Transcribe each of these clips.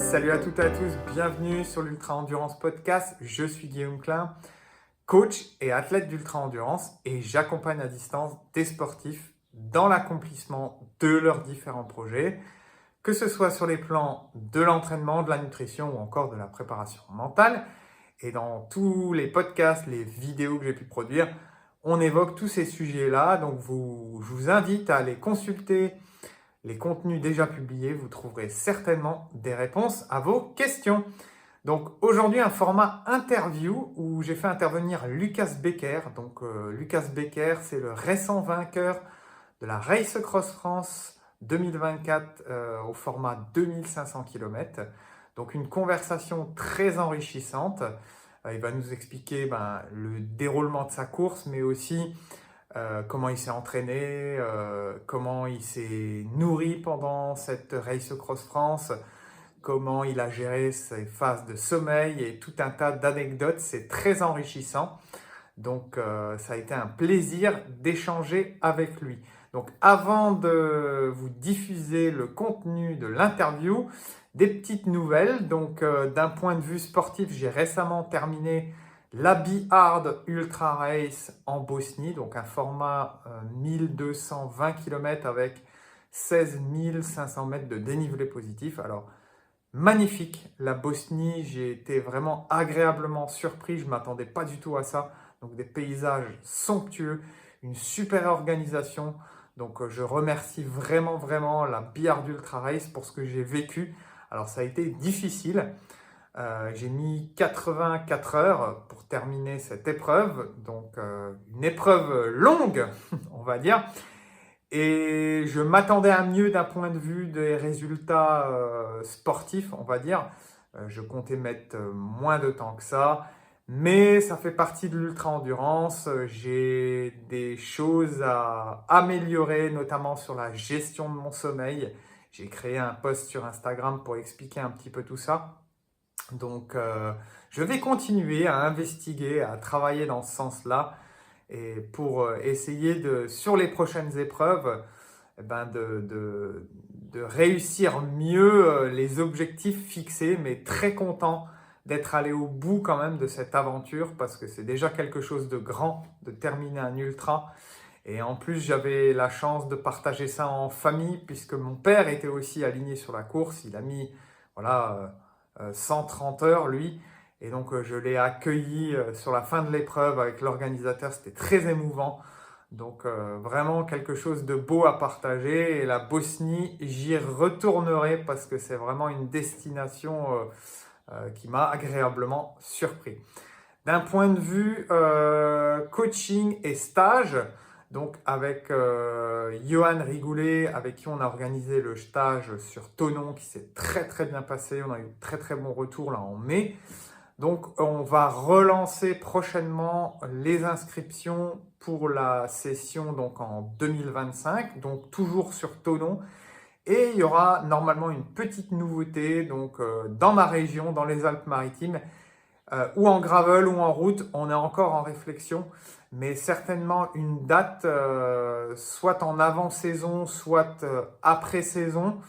Salut à toutes et à tous, bienvenue sur l'Ultra Endurance Podcast. Je suis Guillaume Klein, coach et athlète d'Ultra Endurance et j'accompagne à distance des sportifs dans l'accomplissement de leurs différents projets, que ce soit sur les plans de l'entraînement, de la nutrition ou encore de la préparation mentale. Et dans tous les podcasts, les vidéos que j'ai pu produire, on évoque tous ces sujets-là. Donc je vous invite à aller consulter les contenus déjà publiés. Vous trouverez certainement des réponses à vos questions. Donc aujourd'hui, un format interview où j'ai fait intervenir Lucas Becker. Donc Lucas Becker, c'est le récent vainqueur de la Race Cross France 2024 au format 2500 km. Donc une conversation très enrichissante. Il va nous expliquer le déroulement de sa course, mais aussi comment il s'est entraîné, comment il s'est nourri pendant cette Race Cross France, comment il a géré ses phases de sommeil et tout un tas d'anecdotes. C'est très enrichissant. Donc ça a été un plaisir d'échanger avec lui. Donc avant de vous diffuser le contenu de l'interview, des petites nouvelles. Donc d'un point de vue sportif, j'ai récemment terminé la Bihard Ultra Race en Bosnie, donc un format 1220 km avec 16 500 mètres de dénivelé positif. Alors magnifique, la Bosnie, j'ai été vraiment agréablement surpris, je ne m'attendais pas du tout à ça. Donc des paysages somptueux, une super organisation. Donc je remercie vraiment la Bihard Ultra Race pour ce que j'ai vécu. Alors ça a été difficile. J'ai mis 84 heures pour terminer cette épreuve. Donc une épreuve longue, on va dire. Et je m'attendais à mieux d'un point de vue des résultats sportifs, on va dire. Je comptais mettre moins de temps que ça, mais ça fait partie de l'ultra-endurance. J'ai des choses à améliorer, notamment sur la gestion de mon sommeil. J'ai créé un post sur Instagram pour expliquer un petit peu tout ça. Donc, je vais continuer à investiguer, à travailler dans ce sens-là et pour essayer sur les prochaines épreuves, de réussir mieux les objectifs fixés, mais très content d'être allé au bout quand même de cette aventure parce que c'est déjà quelque chose de grand de terminer un ultra. Et en plus, j'avais la chance de partager ça en famille puisque mon père était aussi aligné sur la course. Il a mis voilà, 130 heures, lui. Et donc, je l'ai accueilli sur la fin de l'épreuve avec l'organisateur. C'était très émouvant. Donc, vraiment quelque chose de beau à partager. Et la Bosnie, j'y retournerai parce que c'est vraiment une destination qui m'a agréablement surpris. D'un point de vue coaching et stage, donc avec Johan Rigoulet, avec qui on a organisé le stage sur Thonon, qui s'est très bien passé. On a eu très bon retour là en mai. Donc on va relancer prochainement les inscriptions pour la session donc en 2025, donc toujours sur Thonon. Et il y aura normalement une petite nouveauté donc dans ma région, dans les Alpes-Maritimes, ou en gravel ou en route, on est encore en réflexion, mais certainement une date soit en avant-saison, soit après-saison.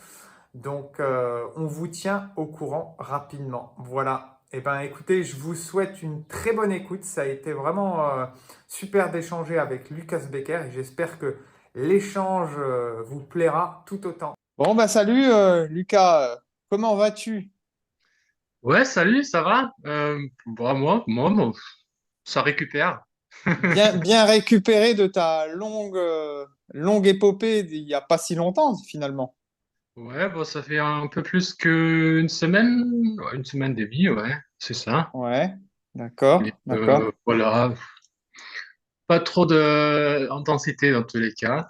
Donc on vous tient au courant rapidement. Voilà. Eh bien écoutez, je vous souhaite une très bonne écoute. Ça a été vraiment super d'échanger avec Lucas Becker et j'espère que l'échange vous plaira tout autant. Bon, bah salut Lucas, comment vas-tu? Ouais, salut, ça va? Bon, ça récupère. Bien récupéré de ta longue épopée d'il n'y a pas si longtemps, finalement. Ouais, bon, ça fait un peu plus qu'une semaine, ouais, une semaine et demie, ouais, c'est ça. Ouais, Et d'accord. voilà, pas trop d'intensité dans tous les cas.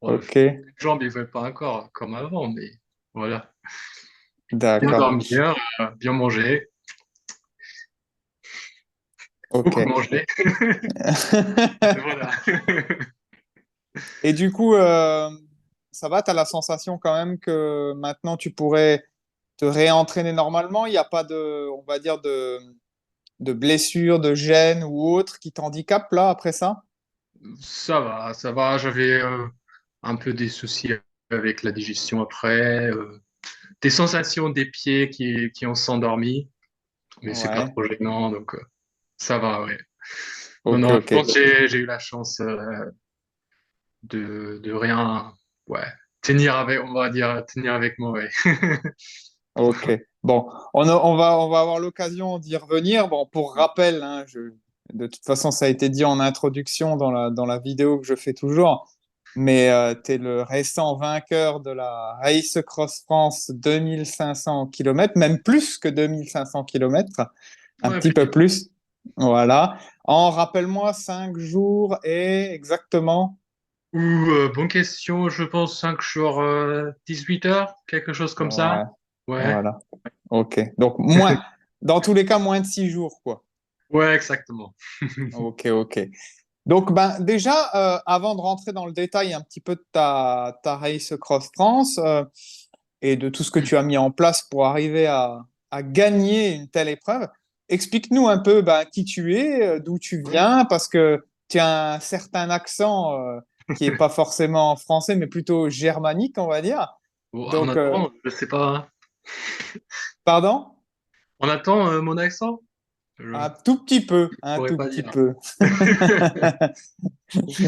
Bon, Ok, les jambes, ils veulent pas encore comme avant, mais voilà. Bien d'accord. dormir, bien manger, Ok. beaucoup manger. Voilà. Et du coup, ça va, tu as la sensation quand même que maintenant tu pourrais te réentraîner normalement. Il n'y a pas de, on va dire, de blessures, de gêne ou autre qui t'handicapent là après ça? Ça va. J'avais un peu des soucis avec la digestion après. des sensations des pieds qui ont s'endormi, mais c'est pas Ouais. trop gênant, donc ça va, ouais. Non, Ok, non, je ok. pense que j'ai eu la chance de rien, ouais, on va dire, tenir avec moi, ouais. Ok. Bon, on va avoir l'occasion d'y revenir. Bon, pour rappel, hein, de toute façon, ça a été dit en introduction dans la vidéo que je fais toujours, mais tu es le récent vainqueur de la Race Cross France 2500 kilomètres, même plus que 2500 kilomètres, un Ouais, petit peu plus. Voilà. En, rappelle-moi, 5 jours et exactement. ou, bonne question, je pense 5 jours, 18 heures, quelque chose comme Ouais, ça. Ouais, voilà. Ok. Donc, moins, dans tous les cas, moins de 6 jours, quoi. ouais, exactement. Ok, ok. Donc, ben, déjà, avant de rentrer dans le détail un petit peu de ta Race Cross France et de tout ce que tu as mis en place pour arriver à gagner une telle épreuve, explique-nous un peu ben, qui tu es, d'où tu viens, parce que tu as un certain accent qui n'est pas forcément français, mais plutôt germanique, on va dire. Bon, on Donc, attend, je sais pas. pardon? On attend mon accent? Je Un tout petit peu, un pourrais tout pas petit dire. peu.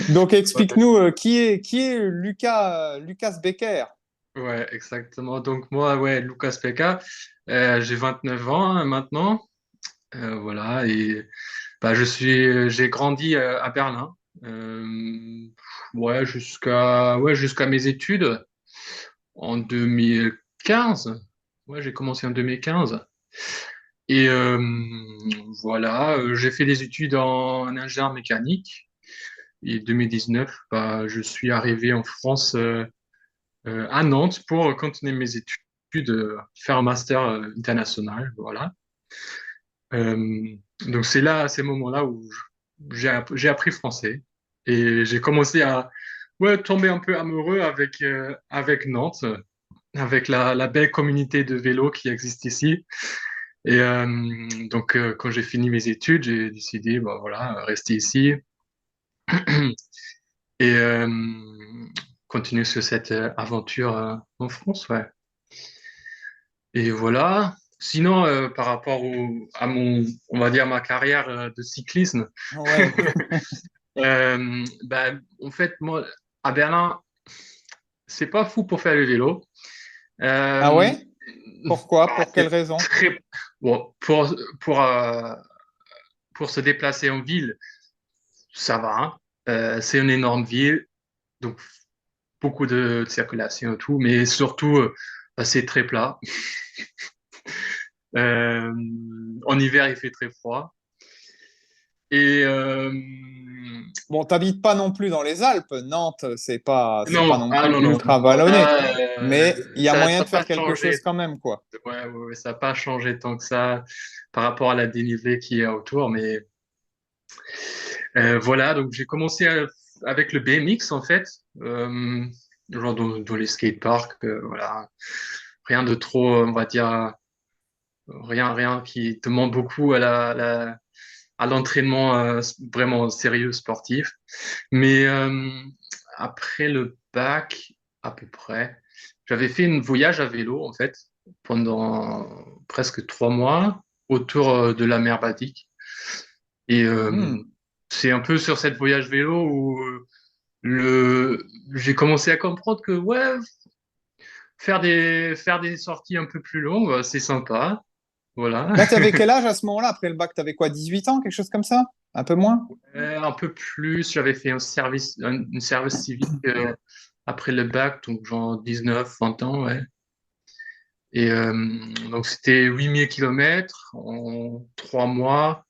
Donc, Ouais, explique-nous qui est Lucas, Lucas Becker. ouais, exactement. Donc moi, ouais, Lucas Pekka, j'ai 29 ans hein, maintenant. Voilà, et bah, j'ai grandi à Berlin. Euh, ouais, jusqu'à mes études en 2015. Ouais, j'ai commencé en 2015. Et voilà, j'ai fait des études en ingénieur mécanique. Et 2019, bah, je suis arrivé en France à Nantes pour continuer mes études, faire un master international. Voilà. Donc c'est là, à ces moments-là où j'ai appris français et j'ai commencé à ouais, tomber un peu amoureux avec Nantes, avec la belle communauté de vélo qui existe ici. Et donc quand j'ai fini mes études, j'ai décidé, bah, voilà, rester ici et continuer sur cette aventure en France, ouais. Et voilà. Sinon, par rapport à on va dire ma carrière de cyclisme, Ouais. en fait, moi, à Berlin, c'est pas fou pour faire le vélo. Ah Euh, ouais? Pourquoi? bah, Pour quelle c'est raison? très bon pour pour se déplacer en ville, ça va, hein. C'est une énorme ville, donc beaucoup de circulation et tout, mais surtout, bah, c'est très plat. Euh, En hiver, il fait très froid. Et Bon, t'habites pas non plus dans les Alpes. Nantes, c'est pas non, non ah plus non, non, ultra non, vallonné. là, Mais il y a moyen ça de n'a pas faire quelque chose changé. quand même, quoi. Ouais, ouais, ouais, ça n'a pas changé tant que ça par rapport à la dénivelé qui est autour. Mais voilà, donc j'ai commencé avec le BMX en fait, genre dans les skateparks, voilà. Rien de trop, on va dire, rien qui demande beaucoup à l'entraînement vraiment sérieux sportif. Mais après le bac, à peu près, j'avais fait un voyage à vélo, en fait, pendant presque 3 mois autour de la mer Baltique. Et Hmm. c'est un peu sur cette voyage vélo où j'ai commencé à comprendre que, ouais, faire des sorties un peu plus longues, c'est sympa. Voilà. Là, tu avais quel âge à ce moment-là? Après le bac, tu avais quoi, 18 ans, quelque chose comme ça? Un peu moins? Un peu plus, j'avais fait un service civique après le bac, donc genre 19, 20 ans, ouais. Et donc c'était 8 000 kilomètres en 3 mois.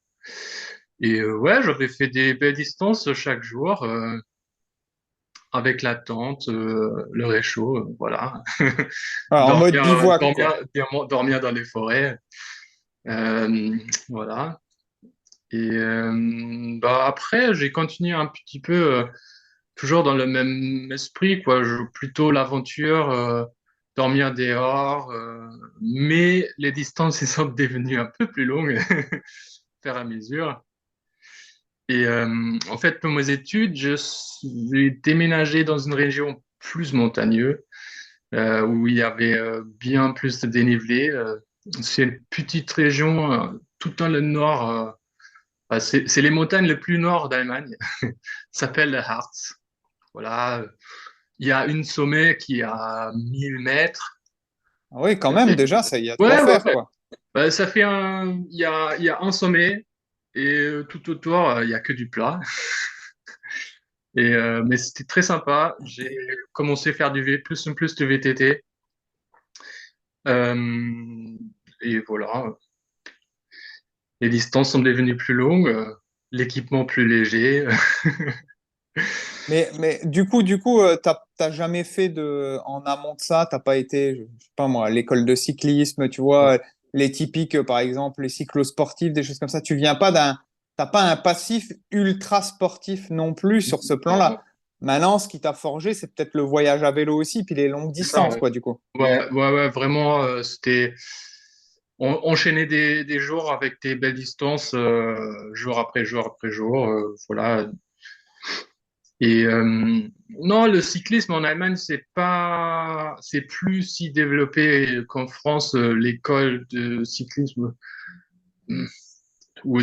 Et ouais, j'avais fait des belles distances chaque jour avec la tente, le réchaud, voilà. Ah, en mode bivouac, quoi. Dormir dans les forêts, euh, voilà. Et bah après, j'ai continué un petit peu. Toujours dans le même esprit, quoi. Plutôt l'aventure, dormir dehors, mais les distances elles sont devenues un peu plus longues, au fur et à mesure. Et en fait, pour mes études, j'ai déménagé dans une région plus montagneuse, où il y avait bien plus de dénivelé. C'est une petite région tout dans le nord. C'est les montagnes les plus nord d'Allemagne. Ça s'appelle le Harz. Voilà. Il y a une sommet qui est à 1000 mètres. Ah oui, quand même, déjà, il y a de quoi Ouais, ouais, faire, ouais. quoi. Ça fait il y a un sommet et tout autour, il y a que du plat. Mais c'était très sympa. J'ai commencé à faire plus en plus de VTT. Euh, et voilà, les distances sont devenues plus longues, l'équipement plus léger. Mais t'as jamais fait en amont de ça, t'as pas été, je sais pas moi, à l'école de cyclisme, tu vois, les typiques, par exemple, les cyclosportifs, des choses comme ça. T'as pas un passif ultra sportif non plus sur ce plan-là. Maintenant, ce qui t'a forgé, c'est peut-être le voyage à vélo aussi, puis les longues C'est ça, distances, ouais. quoi, du coup. Ouais, ouais, ouais, vraiment, c'était enchaîner des jours avec des belles distances, jour après jour après jour, voilà. Et non, le cyclisme en Allemagne, c'est plus si développé qu'en France. L'école de cyclisme hmm, ou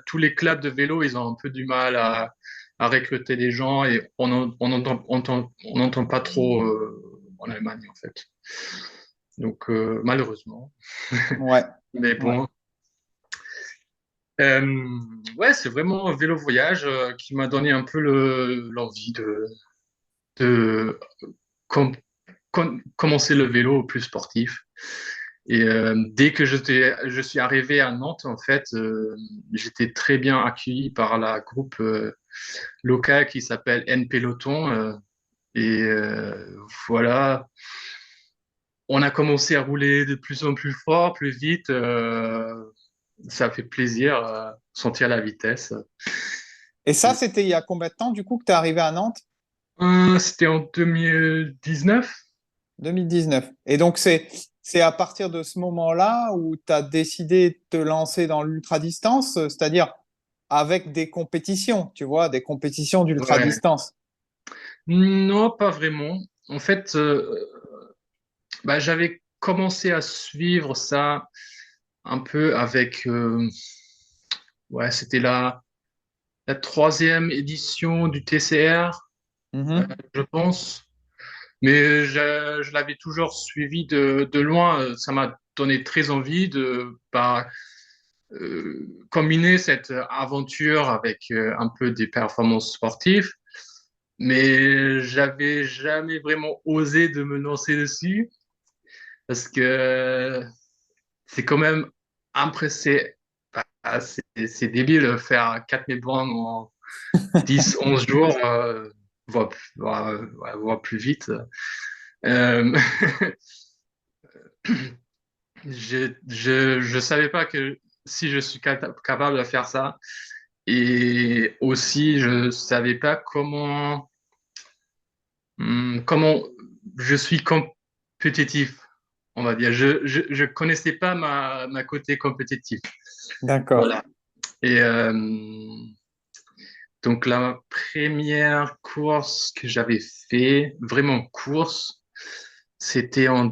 tous les clubs de vélo, ils ont un peu du mal à recruter des gens et on entend pas trop en Allemagne en fait. Donc malheureusement. Ouais, Mais ouais. bon, ouais, c'est vraiment un vélo voyage qui m'a donné un peu l'envie de com- commencer le vélo plus sportif. Et dès que je suis arrivé à Nantes, en fait, j'étais très bien accueilli par la groupe local qui s'appelle N Peloton. Et voilà, on a commencé à rouler de plus en plus fort, plus vite. Ça fait plaisir, sentir la vitesse. Et ça, c'était il y a combien de temps, du coup, que t'es arrivé à Nantes? C'était en 2019. 2019. Et donc, c'est à partir de ce moment-là où tu as décidé de te lancer dans l'ultra-distance, c'est-à-dire avec des compétitions, tu vois, des compétitions Ouais. d'ultra-distance. Non, pas vraiment. En fait, bah, j'avais commencé à suivre ça un peu avec, ouais, c'était la troisième édition du TCR, Mhm. je pense. Mais je l'avais toujours suivi de loin. Ça m'a donné très envie de bah, combiner cette aventure avec un peu des performances sportives. Mais j'avais jamais vraiment osé de me lancer dessus parce que c'est quand même impressionnant. C'est débile de faire 4000 bornes en 10, 11 jours, voire plus vite. Euh, je savais pas que si je suis capable de faire ça. Et aussi, je savais pas comment je suis compétitif, on va dire. Je connaissais pas ma côté compétitif. D'accord. Voilà. Et donc, la première course que j'avais fait, vraiment course, c'était en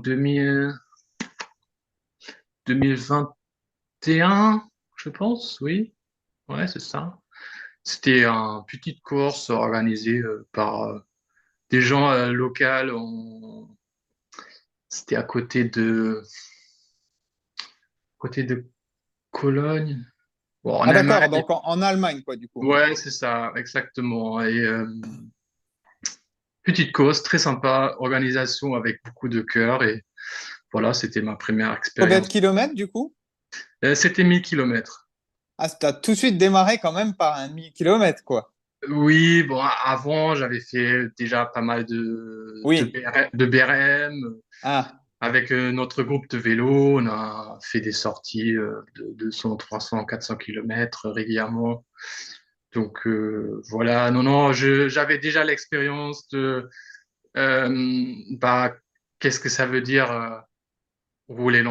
2021, je pense, oui. Ouais, c'est ça. C'était une petite course organisée par des gens locaux. C'était à côté de Cologne. Bon, en Ah, d'accord. Allemagne. Donc, en Allemagne, quoi, du coup. Ouais, c'est ça, exactement. Et petite course, très sympa, organisation avec beaucoup de cœur. Et voilà, c'était ma première Combien de expérience. kilomètres, du coup? C'était 1000 kilomètres. Ah, tu as tout de suite démarré quand même par un 1000 kilomètres, quoi. Oui, bon, avant, j'avais fait déjà pas mal Oui. de BRM. Ah, Avec notre groupe de vélo, on a fait des sorties de 200, 300, 400 kilomètres régulièrement. Donc voilà, non, non, j'avais déjà l'expérience de bah, qu'est-ce que ça veut dire rouler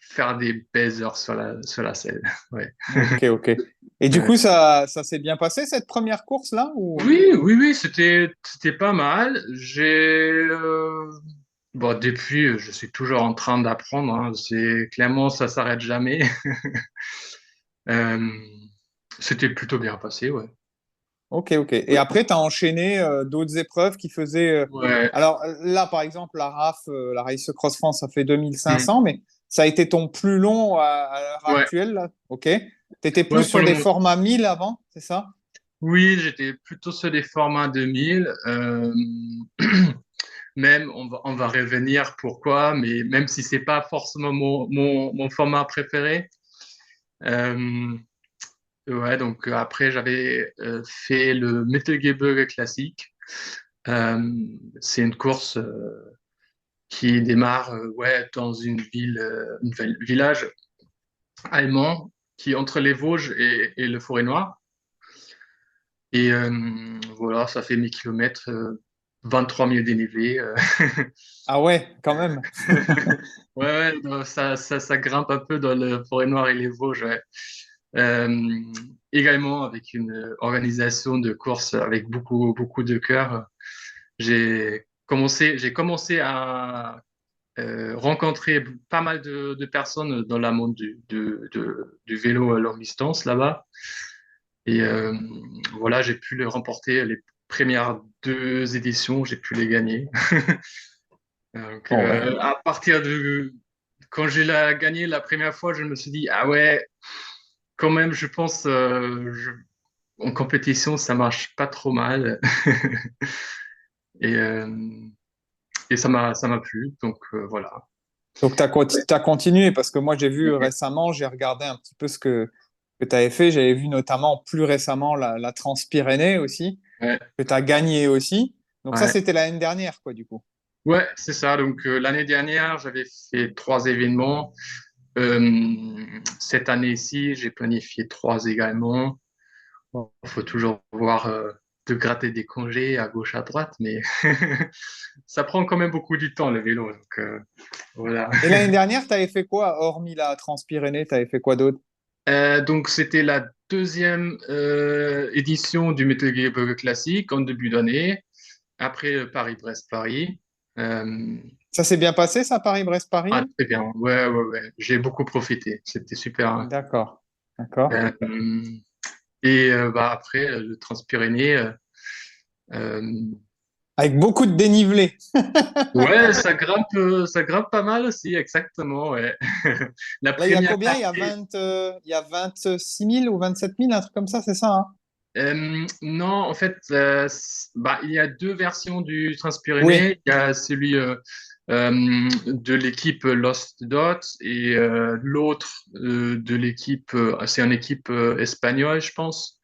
faire des belles heures sur la selle. Ouais. ok, ok. Et du Ouais. coup, ça s'est bien passé, cette première course-là, ou... Oui, oui, oui, c'était pas mal. Bon, depuis, je suis toujours en train d'apprendre, hein. C'est clairement, ça s'arrête jamais. Euh, C'était plutôt bien passé, ouais. Ok, ok. Et après, tu as enchaîné d'autres épreuves qui faisaient. Ouais. Alors là, par exemple, la RAF, la Race Cross France, ça fait Mm. 2500, mais ça a été ton plus long à l'heure Ouais. actuelle, là. Ok. Tu étais plus Ouais, pour sur le des moment. formats 1000 avant, c'est ça? Oui, j'étais plutôt sur des formats 2000. Même, on va revenir pourquoi, mais même si c'est pas forcément mon format préféré. Euh, ouais, donc après, j'avais fait le Mittelgebirge classique. Euh, c'est une course qui démarre ouais, dans une ville, village allemand qui est entre les Vosges et le Forêt-Noire. Et voilà, ça fait 1000 kilomètres, 23 000 dénivelés. Ah ouais, quand même. Ouais, ouais, non, ça grimpe un peu dans le Forêt-Noire et les Vosges. Ouais. Euh, Également avec une organisation de course avec beaucoup de cœur. J'ai commencé à rencontrer pas mal de personnes dans la monde du vélo à longue distance là-bas. Et voilà, j'ai pu le remporter les premières deux éditions, j'ai pu les gagner. Donc, Bon, ben. à partir de quand gagné la première fois, je me suis dit, ah ouais, quand même, je pense, en compétition, ça marche pas trop mal. Et, ça m'a plu. Donc, voilà. Donc, tu as continué parce que moi, j'ai vu récemment, j'ai regardé un petit peu ce que tu avais fait. J'avais vu notamment plus récemment la Transpyrénée aussi, Ouais, que tu as gagné aussi. Donc, ça, ouais. c'était l'année dernière, quoi, du coup. Ouais, c'est ça. Donc, l'année dernière, j'avais fait trois événements. Cette année-ci, j'ai planifié trois également. Bon, il faut toujours voir de gratter des congés à gauche, à droite, mais ça prend quand même beaucoup du temps, le vélo. Donc, voilà. Et l'année dernière, tu avais fait quoi, hormis la Transpyrénée, tu avais fait quoi d'autre? Donc, c'était la deuxième édition du Mettelgebirge Classique en début d'année, après Paris-Brest-Paris. Euh, Ça s'est bien passé, ça, Paris-Brest-Paris, ah, là? très bien. Ouais, ouais, ouais. J'ai beaucoup profité. C'était super, hein. D'accord, d'accord. Euh, et bah, après, le Transpyrénées, euh, Avec beaucoup de dénivelé. ouais, ça grimpe pas mal aussi, exactement, ouais. La Là, il y a première combien? partie, Il y a 26 000 ou 27 000, un truc comme ça, c'est ça, hein? non, en fait, bah, il y a deux versions du Oui, Transpyrénées. Il y a celui de l'équipe Lost Dot et l'autre de l'équipe, c'est une équipe espagnole, je pense,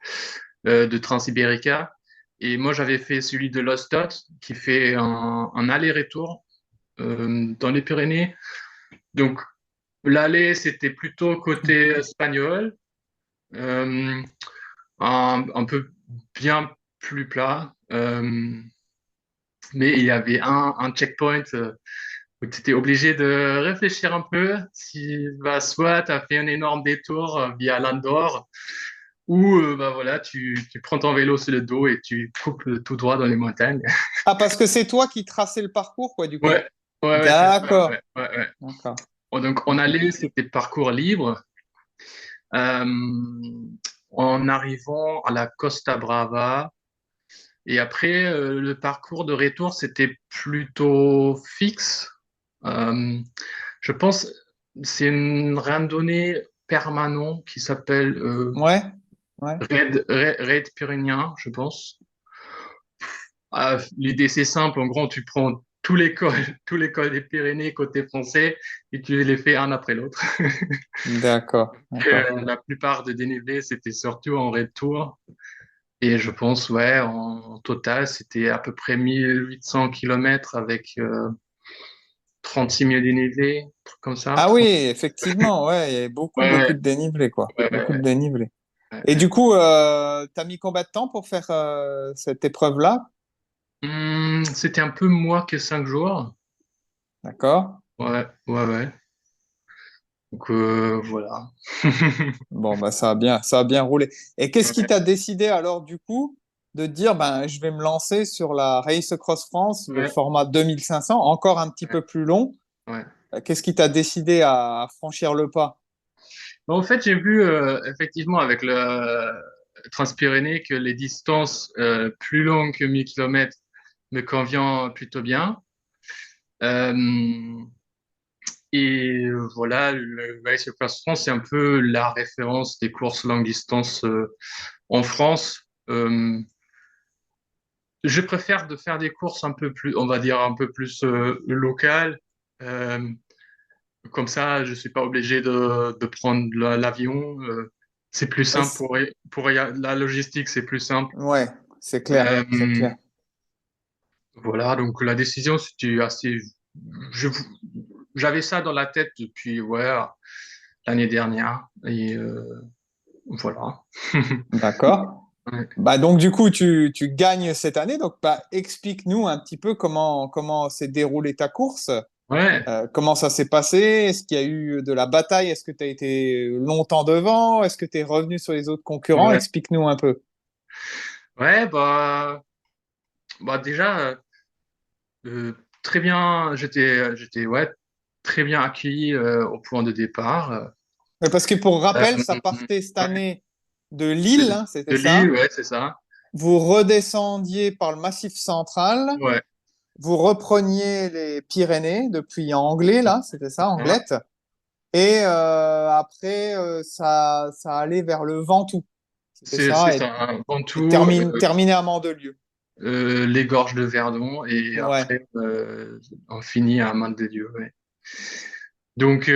de Transibérica. Et moi, j'avais fait celui de Lost Dot qui fait un aller-retour dans les Pyrénées. Donc, l'aller, c'était plutôt côté espagnol, euh, un peu bien plus plat. Mais il y avait un checkpoint où tu étais obligé de réfléchir un peu. Si, bah, soit tu as fait un énorme détour via l'Andorre, ou bah, voilà, tu prends ton vélo sur le dos et tu coupes tout droit dans les montagnes. ah, parce que c'est toi qui traçais le parcours, quoi, du coup. Ouais, ouais, ouais, c'est ça. Ouais, D'accord, ouais, ouais. d'accord. Donc, on Ok. allait, c'était parcours libre. Euh, En arrivant à la Costa Brava. Et après, le parcours de retour, c'était plutôt fixe. Euh, je pense c'est une randonnée permanente qui s'appelle Ouais, ouais. Raid Pyrénéen, je pense. L'idée, c'est simple. En gros, tu prends tous les cols des Pyrénées côté français et tu les fais un après l'autre. D'accord, d'accord. La plupart des dénivelés, c'était surtout en retour. Et je pense, ouais, en total, c'était à peu près 1800 kilomètres avec 36 000 dénivelés, un truc comme ça. Ah oui, effectivement, ouais, il y avait beaucoup Ouais, de dénivelé, quoi. ouais, Beaucoup de ouais, dénivelé. ouais, Et ouais. du coup, t'as mis combien de temps pour faire cette épreuve-là? C'était un peu moins que 5 jours. D'accord? Ouais, ouais, ouais. Donc voilà. Bon, bah ça a bien roulé. Et qu'est-ce qui t'a décidé alors, du coup, de te dire, ben, je vais me lancer sur la Race Across France, le Ouais, format 2500, encore un petit ouais, peu plus long. ouais. Qu'est-ce qui t'a décidé à franchir le pas? Bon, en fait, j'ai vu effectivement avec le Transpyrénées que les distances plus longues que 1000 km me convient plutôt bien. Euh, voilà, le Race Across France, c'est un peu la référence des courses longue distance en France. Je préfère de faire des courses un peu plus, on va dire, un peu plus locales. Euh, Comme ça, je suis pas obligé de prendre l'avion. C'est plus Ouais, simple la logistique, c'est plus simple. ouais, c'est clair, c'est Euh, clair. voilà, donc la décision, c'était assez. je- J'avais ça dans la tête depuis ouais, l'année dernière. Et voilà. D'accord. Ouais. Bah donc du coup tu gagnes cette année. Donc bah, explique-nous un petit peu comment s'est déroulée ta course. Ouais. Comment ça s'est passé? Est-ce qu'il y a eu de la bataille? Est-ce que tu as été longtemps devant? Est-ce que tu es revenu sur les autres concurrents? Ouais. Explique-nous un peu. Ouais, bah déjà, très bien, j'étais ouais, très bien accueilli au point de départ. Ouais, parce que pour rappel, ça Ouais, partait cette année de Lille, hein, c'était de Lille, ça. ouais, c'est ça. Vous redescendiez par le Massif central. Ouais, Vous repreniez les Pyrénées depuis Anglet, là, c'était ça, c'est ça. Anglette. Et après, ça allait vers le Ventoux. C'était C'est ça. ça. Avant Et tout, terminé à Mandelieu. les gorges de Verdon et Ouais. après, on finit à Mandelieu, ouais. Donc,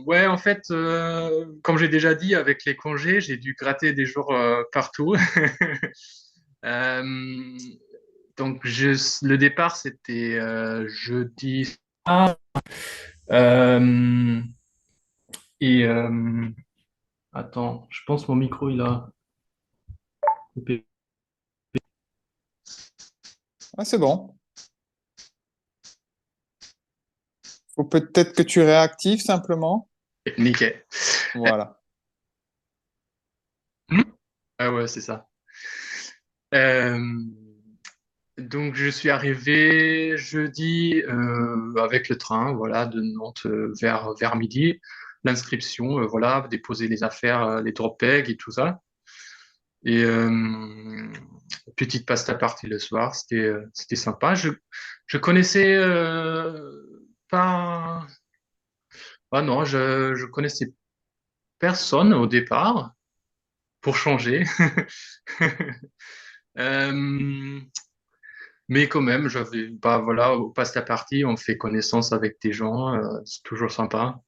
ouais, en fait, comme j'ai déjà dit, avec les congés, j'ai dû gratter des jours partout. Euh, donc, le départ, c'était jeudi. Euh, et attends, je pense mon micro, il a coupé. Ouais, c'est bon. Faut peut-être que tu réactives simplement. Nickel. Voilà. Ah ouais, c'est ça. Euh, donc, je suis arrivé jeudi avec le train, voilà, de Nantes vers midi. L'inscription, voilà, déposer les affaires, les drop bags et tout ça. Et petite pasta party le soir, c'était sympa. Je connaissais pas. Ah non, je connaissais personne au départ pour changer. Euh, mais quand même, bah voilà, au pasta party, on fait connaissance avec des gens, c'est toujours sympa.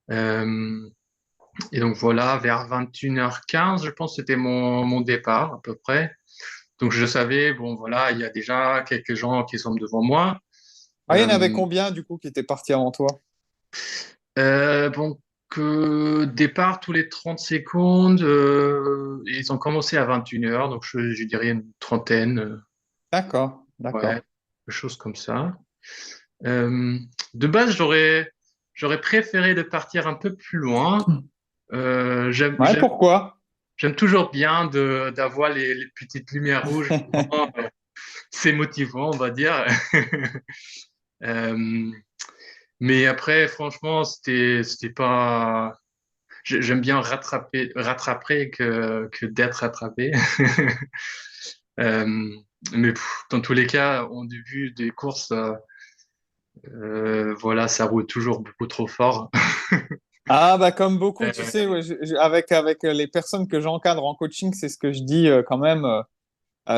Euh, et donc voilà, vers 21h15, je pense que c'était mon départ à peu près. Donc je savais, bon voilà, il y a déjà quelques gens qui sont devant moi. Ah, il y en avait Euh, combien, du coup, qui étaient partis avant toi? bon, départ tous les 30 secondes, ils ont commencé à 21h, donc je dirais une trentaine, D'accord, ouais, d'accord. quelque chose comme ça. Euh, de base, j'aurais préféré de partir un peu plus loin. Euh, j'aime, Ouais, j'aime, pourquoi? j'aime toujours bien d'avoir les petites lumières rouges. C'est motivant, on va dire. Euh, mais après, franchement, c'était pas. J'aime bien rattraper que d'être rattrapé. Euh, mais dans tous les cas, au début des courses, voilà, ça roule toujours beaucoup trop fort. Ah, bah, comme beaucoup, tu sais, Euh, ouais, avec les personnes que j'encadre en coaching, c'est ce que je dis quand même.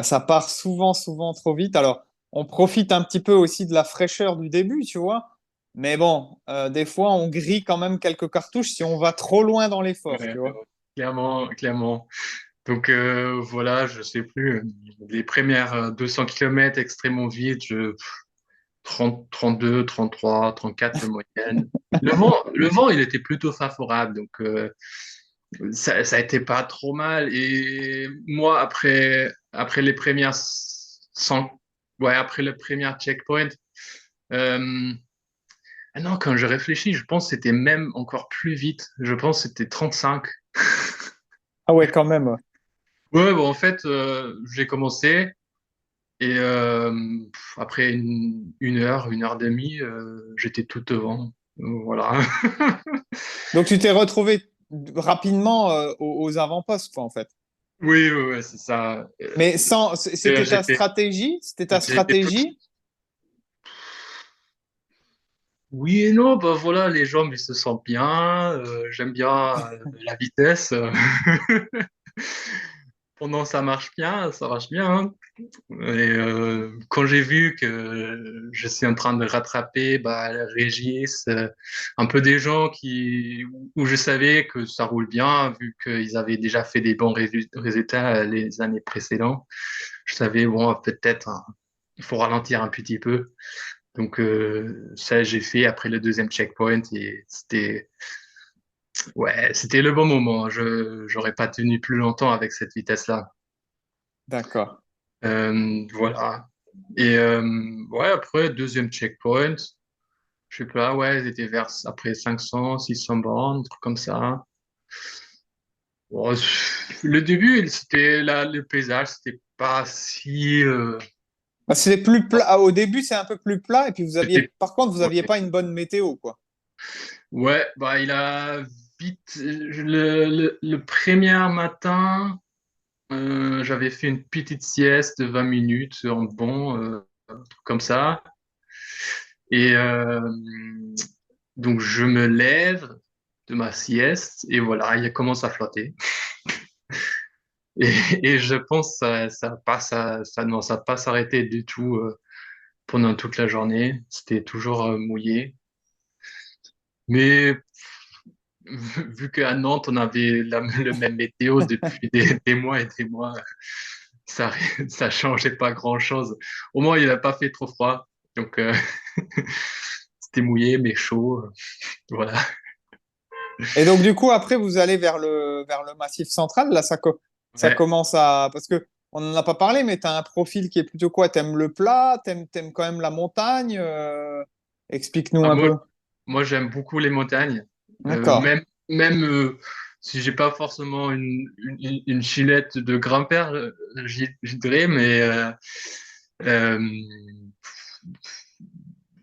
Ça part souvent trop vite. Alors, on profite un petit peu aussi de la fraîcheur du début, tu vois. Mais bon, des fois, on grille quand même quelques cartouches si on va trop loin dans l'effort, ouais, tu vois. clairement, clairement. Donc voilà, je sais plus, les premières 200 km extrêmement vite, 30, 32, 33, 34 de moyenne. Le vent, il était plutôt favorable, donc ça a été pas trop mal. Et moi, après les premières 100, ouais, après le premier checkpoint, euh, ah non, quand je réfléchis, je pense que c'était même encore plus vite. Je pense que c'était 35. Ah ouais, quand même. Ouais, bon, en fait, j'ai commencé et après une heure et demie, j'étais tout devant. Voilà. Donc, tu t'es retrouvé rapidement aux avant-postes, quoi, en fait. Oui, oui, ouais, c'est ça. Mais sans, c'était ta J'étais, stratégie? C'était ta j'étais tout. stratégie? Oui et non, bah voilà, les jambes, ils se sentent bien. J'aime bien la vitesse. Pendant ça marche bien, ça marche bien, hein. Et quand j'ai vu que je suis en train de rattraper bah, Régis, un peu des gens où je savais que ça roule bien, vu qu'ils avaient déjà fait des bons résultats les années précédentes, je savais, bon, peut-être hein, il faut ralentir un petit peu. Donc ça, j'ai fait après le deuxième checkpoint et c'était le bon moment. J'aurais pas tenu plus longtemps avec cette vitesse-là. D'accord. Voilà. Et ouais, après, deuxième checkpoint, je sais pas, ouais, ils étaient vers après 500, 600 bornes, un truc comme ça. Bon, le début, c'était là, le paysage, c'était pas si. Bah, c'est plus plat. Ah, au début, c'est un peu plus plat. Et puis, C'était- par contre, vous aviez ouais, pas une bonne météo, quoi. ouais, bah, il a vite. Le premier matin, j'avais fait une petite sieste de 20 minutes en bon, un truc comme ça. Et donc, je me lève de ma sieste et voilà, il commence à flotter. Et, et je pense que non, ça va pas s'arrêter du tout pendant toute la journée. C'était toujours mouillé. Mais vu qu'à Nantes, on avait le même météo depuis des mois et des mois, ça, ça changeait pas grand-chose. Au moins, il n'a pas fait trop froid. Donc, c'était mouillé, mais chaud. Voilà. Et donc, du coup, après, vous allez vers le Massif central. Là, ça Ouais. commence à. Parce que on n'en a pas parlé, mais tu as un profil qui est plutôt quoi? T'aimes le plat? T'aimes quand même la montagne? Explique-nous Ah, un peu. moi, j'aime beaucoup les montagnes. D'accord. Même si j'ai pas forcément une chilette de grand-père, j'y dirais, mais euh,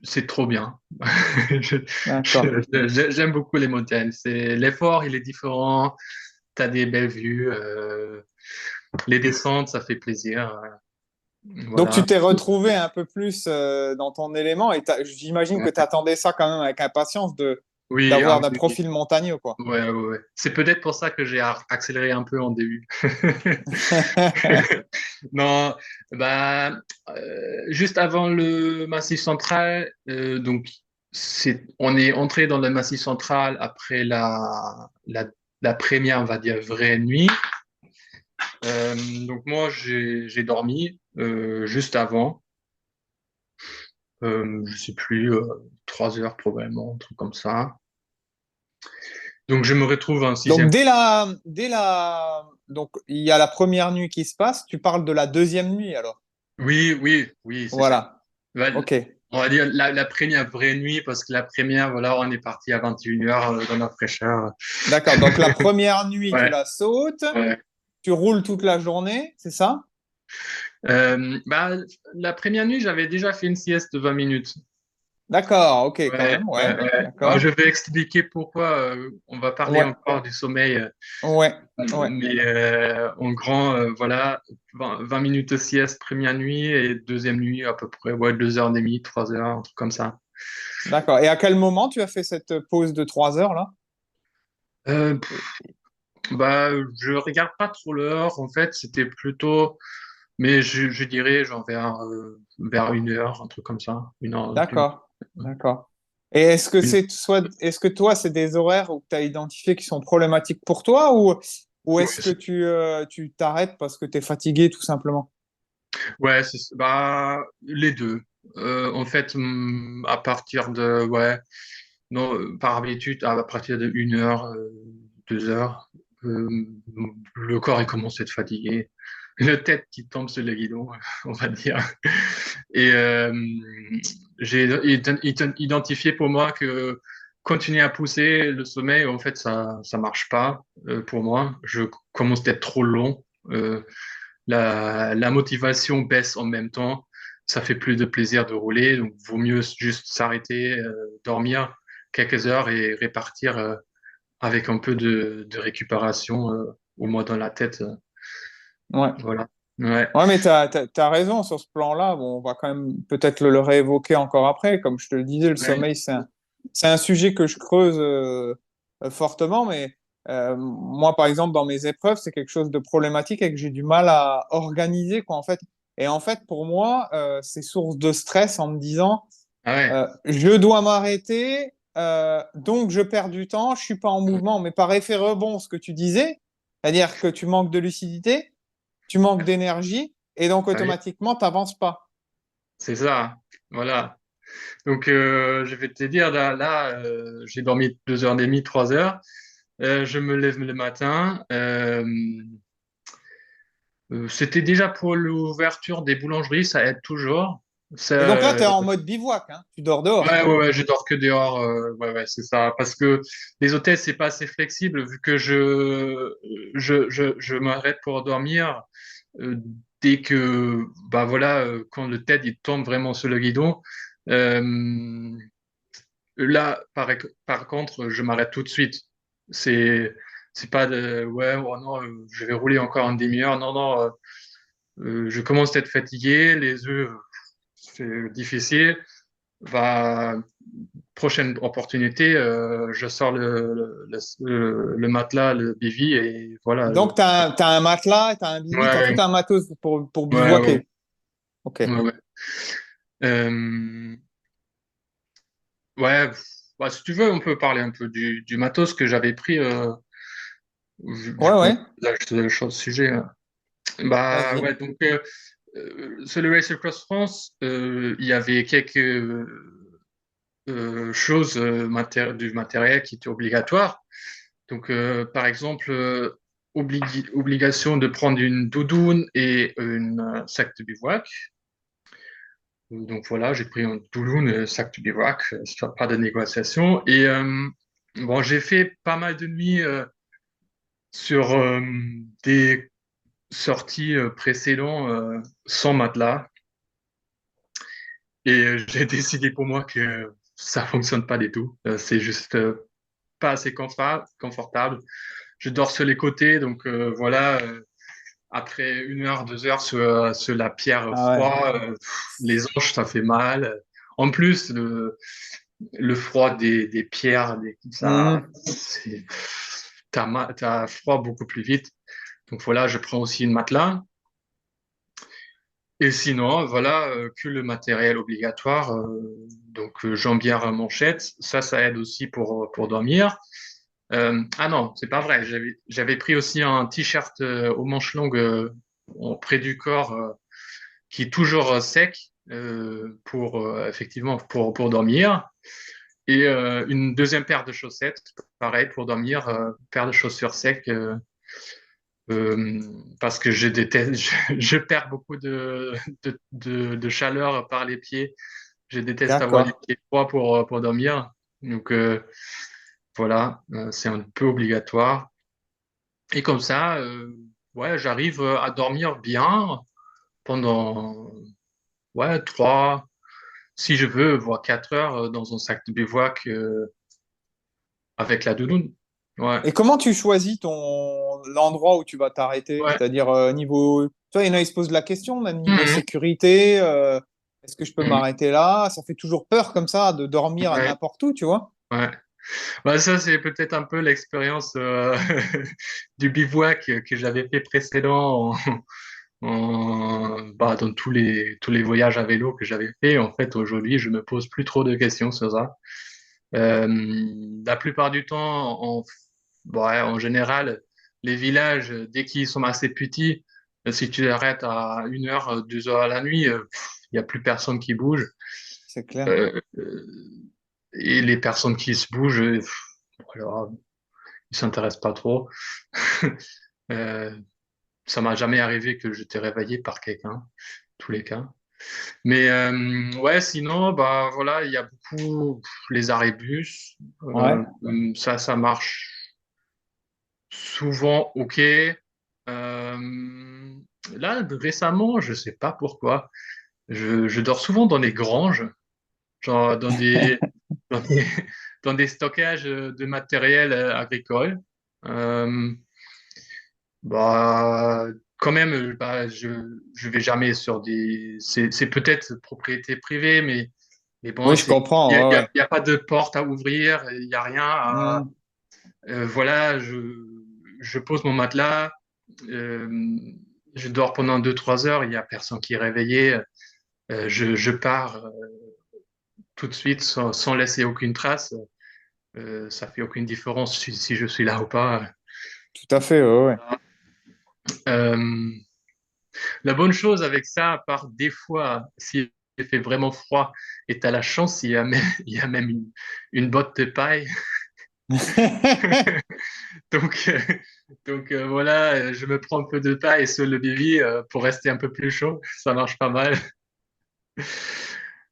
c'est trop bien. Je- D'accord. J'aime beaucoup les montagnes. L'effort, il est différent. T'as des belles vues. Les descentes, ça fait plaisir. Donc, Voilà. tu t'es retrouvé un peu plus dans ton élément. Et j'imagine que tu attendais ça quand même avec impatience Oui, ah d'avoir un oui. profil montagneux, quoi. Ouais, ouais, ouais. C'est peut-être pour ça que j'ai accéléré un peu en début. Non, bah, juste avant le Massif central, donc on est entré dans le Massif central après la première, on va dire, vraie nuit. Donc moi, j'ai dormi juste avant, je sais plus, 3 heures probablement, un truc comme ça. Donc je me retrouve un Donc, sixième. donc, il y a la première nuit qui se passe. Tu parles de la deuxième nuit, alors. Oui, oui, oui, c'est ça. Voilà. Ouais, OK. on va dire la première vraie nuit, parce que la première, voilà, on est parti à 21 h dans la fraîcheur. D'accord. Donc, la première nuit, tu Ouais, la sautes. ouais. Tu roules toute la journée, c'est ça? Bah, la première nuit, j'avais déjà fait une sieste de 20 minutes. D'accord. OK, quand Ouais, même. Ouais. ouais, ouais. Alors, je D'accord. vais expliquer pourquoi on va parler Ouais. encore du sommeil. Ouais. Ouais. Mais en grand, voilà, 20 minutes de sieste première nuit et deuxième nuit à peu près, ouais, 2 h30, 3 heures, un truc comme ça. D'accord. Et à quel moment tu as fait cette pause de 3 heures là? Euh, Bah, je regarde pas trop l'heure. En fait, c'était plutôt, mais je dirais genre vers 1 heure, un truc comme ça, 1 heure, D'accord. D'accord. Et est-ce que une- est-ce que toi, c'est des horaires où tu as identifié qui sont problématiques pour toi ou ouais, est-ce que tu t'arrêtes parce que tu es fatigué tout simplement? ouais, bah les deux. En fait, à partir de ouais, non, par habitude, à partir de 1 heure, 2 heures, euh, le corps il commence à être fatigué. La tête qui tombe sur le guidon, on va dire. Et j'ai identifié pour moi que continuer à pousser le sommeil, en fait, ça marche pas pour moi. Je commence d'être trop long. Euh, la motivation baisse en même temps. Ça fait plus de plaisir de rouler, donc vaut mieux juste s'arrêter, dormir quelques heures et répartir avec un peu de récupération au moins dans la tête. Ouais. Voilà. Ouais. Ouais, mais t'as raison sur ce plan-là. Bon, on va quand même peut-être le réévoquer encore après. Comme je te le disais, le Ouais. sommeil, c'est un sujet que je creuse fortement. Mais moi, par exemple, dans mes épreuves, c'est quelque chose de problématique et que j'ai du mal à organiser, quoi, en fait. Et en fait, pour moi, c'est source de stress en me disant, Ah ouais. je dois m'arrêter, donc je perds du temps, je suis pas en mouvement. Mais par effet rebond, ce que tu disais, c'est-à-dire que tu manques de lucidité, tu manques d'énergie et donc Ah oui, automatiquement, tu n'avances pas. c'est ça. Voilà. Donc, je vais te dire, j'ai dormi 2 heures et demie, 3 heures. Je me lève le matin. C'était déjà pour l'ouverture des boulangeries, ça aide toujours. Ça, Et donc là, tu es en mode bivouac, hein. Tu dors dehors, ouais, quoi. ouais, ouais, je dors que dehors. Ouais, ouais, c'est ça. Parce que les hôtels, c'est pas assez flexible vu que je m'arrête pour dormir euh, dès que, bah voilà, quand le tête il tombe vraiment sur le guidon. Euh, Là, par contre, je m'arrête tout de suite. C'est, c'est pas de, ouais, oh non, je vais rouler encore une demi-heure. Non, non, je commence à être fatigué, les œufs, c'est difficile. Va, prochaine opportunité, je sors le matelas, le bivy et voilà. Donc, tu as, un matelas, tu as un bivy, tu as tout Ouais, un matos pour ouais, ouais, bivouaquer. OK. ouais, ouais. Euh, ouais, bah, si tu veux, on peut parler un peu du matos que j'avais pris, Ouais, vu qu'on ouais. là, je te change de sujet. Bah Vas-y. ouais, donc sur le Race Across France, il y avait quelques choses du matériel qui étaient obligatoires. Donc par exemple, obligation de prendre une doudoune et une sac de bivouac. Donc voilà, j'ai pris un doudoune, et un sac de bivouac, pas de négociation. Et bon, j'ai fait pas mal de nuits sur des sorties précédentes sans matelas. Et j'ai décidé pour moi que ça fonctionne pas du tout. C'est juste pas assez confortable. Je dors sur les côtés, donc voilà. Après 1 heure, 2 heures sur la pierre Ah ouais. froide, les hanches, ça fait mal. En plus, le froid des pierres, Mhm. t'as froid beaucoup plus vite. Donc voilà, je prends aussi une matelas. Et sinon, voilà, que le matériel obligatoire, donc jambière, manchette, ça aide aussi pour dormir. Ah non, c'est pas vrai. J'avais pris aussi un t-shirt aux manches longues près du corps qui est toujours sec pour effectivement pour dormir. Et une deuxième paire de chaussettes, pareil pour dormir, paire de chaussures secs. Parce que je déteste, je perds beaucoup de chaleur par les pieds. Je déteste avoir les D'accord. pieds froids pour dormir. Donc voilà, c'est un peu obligatoire. Et comme ça, ouais, j'arrive à dormir bien pendant ouais, 3, si je veux, voire 4 heures dans un sac de bivouac avec la doudoune. Ouais, Et comment tu choisis l'endroit où tu vas t'arrêter? ouais. C'est-à-dire niveau. Tu vois, il y en a, ils se posent la question, même niveau Mhm. sécurité. Est-ce que je peux Mhm. m'arrêter là? Ça fait toujours peur comme ça de dormir à Ouais, n'importe où, tu vois? ouais. Bah, ça, c'est peut-être un peu l'expérience du bivouac que j'avais fait précédent bah, dans tous les voyages à vélo que j'avais fait. En fait, aujourd'hui, je me pose plus trop de questions sur ça. Euh, la plupart du temps, bon, ouais, en général, les villages, dès qu'ils sont assez petits, si tu arrêtes à 1 heure, 2 heures à la nuit, il n'y a plus personne qui bouge. C'est clair. Euh, euh, et les personnes qui se bougent, alors, ils s'intéressent pas trop. Euh, Ça m'a jamais arrivé que j'étais réveillé par quelqu'un, tous les cas. Mais ouais, sinon, bah voilà, il y a beaucoup les arrêts bus. Ouais. Ça marche souvent ok. Euh, Là, récemment, je sais pas pourquoi, je dors souvent dans les granges, genre dans des, dans des stockages de matériel agricole. Euh, Bah, quand même, je vais jamais sur c'est peut-être propriété privée, mais bon, Oui, je comprends. Ouais, y a pas de porte à ouvrir, il y a rien ouais. voilà, je pose mon matelas, euh, je dors pendant 2 3 heures, il y a personne qui est réveillé, je pars tout de suite sans laisser aucune trace, ça fait aucune différence si je suis là ou pas. Tout à fait. Ouais, ouais. Euh, La bonne chose avec ça, à part des fois, s'il fait vraiment froid et tu as la chance, il y a même une botte de paille. Donc, voilà, je me prends un peu de paille sur le bivy pour rester un peu plus chaud. Ça marche pas mal.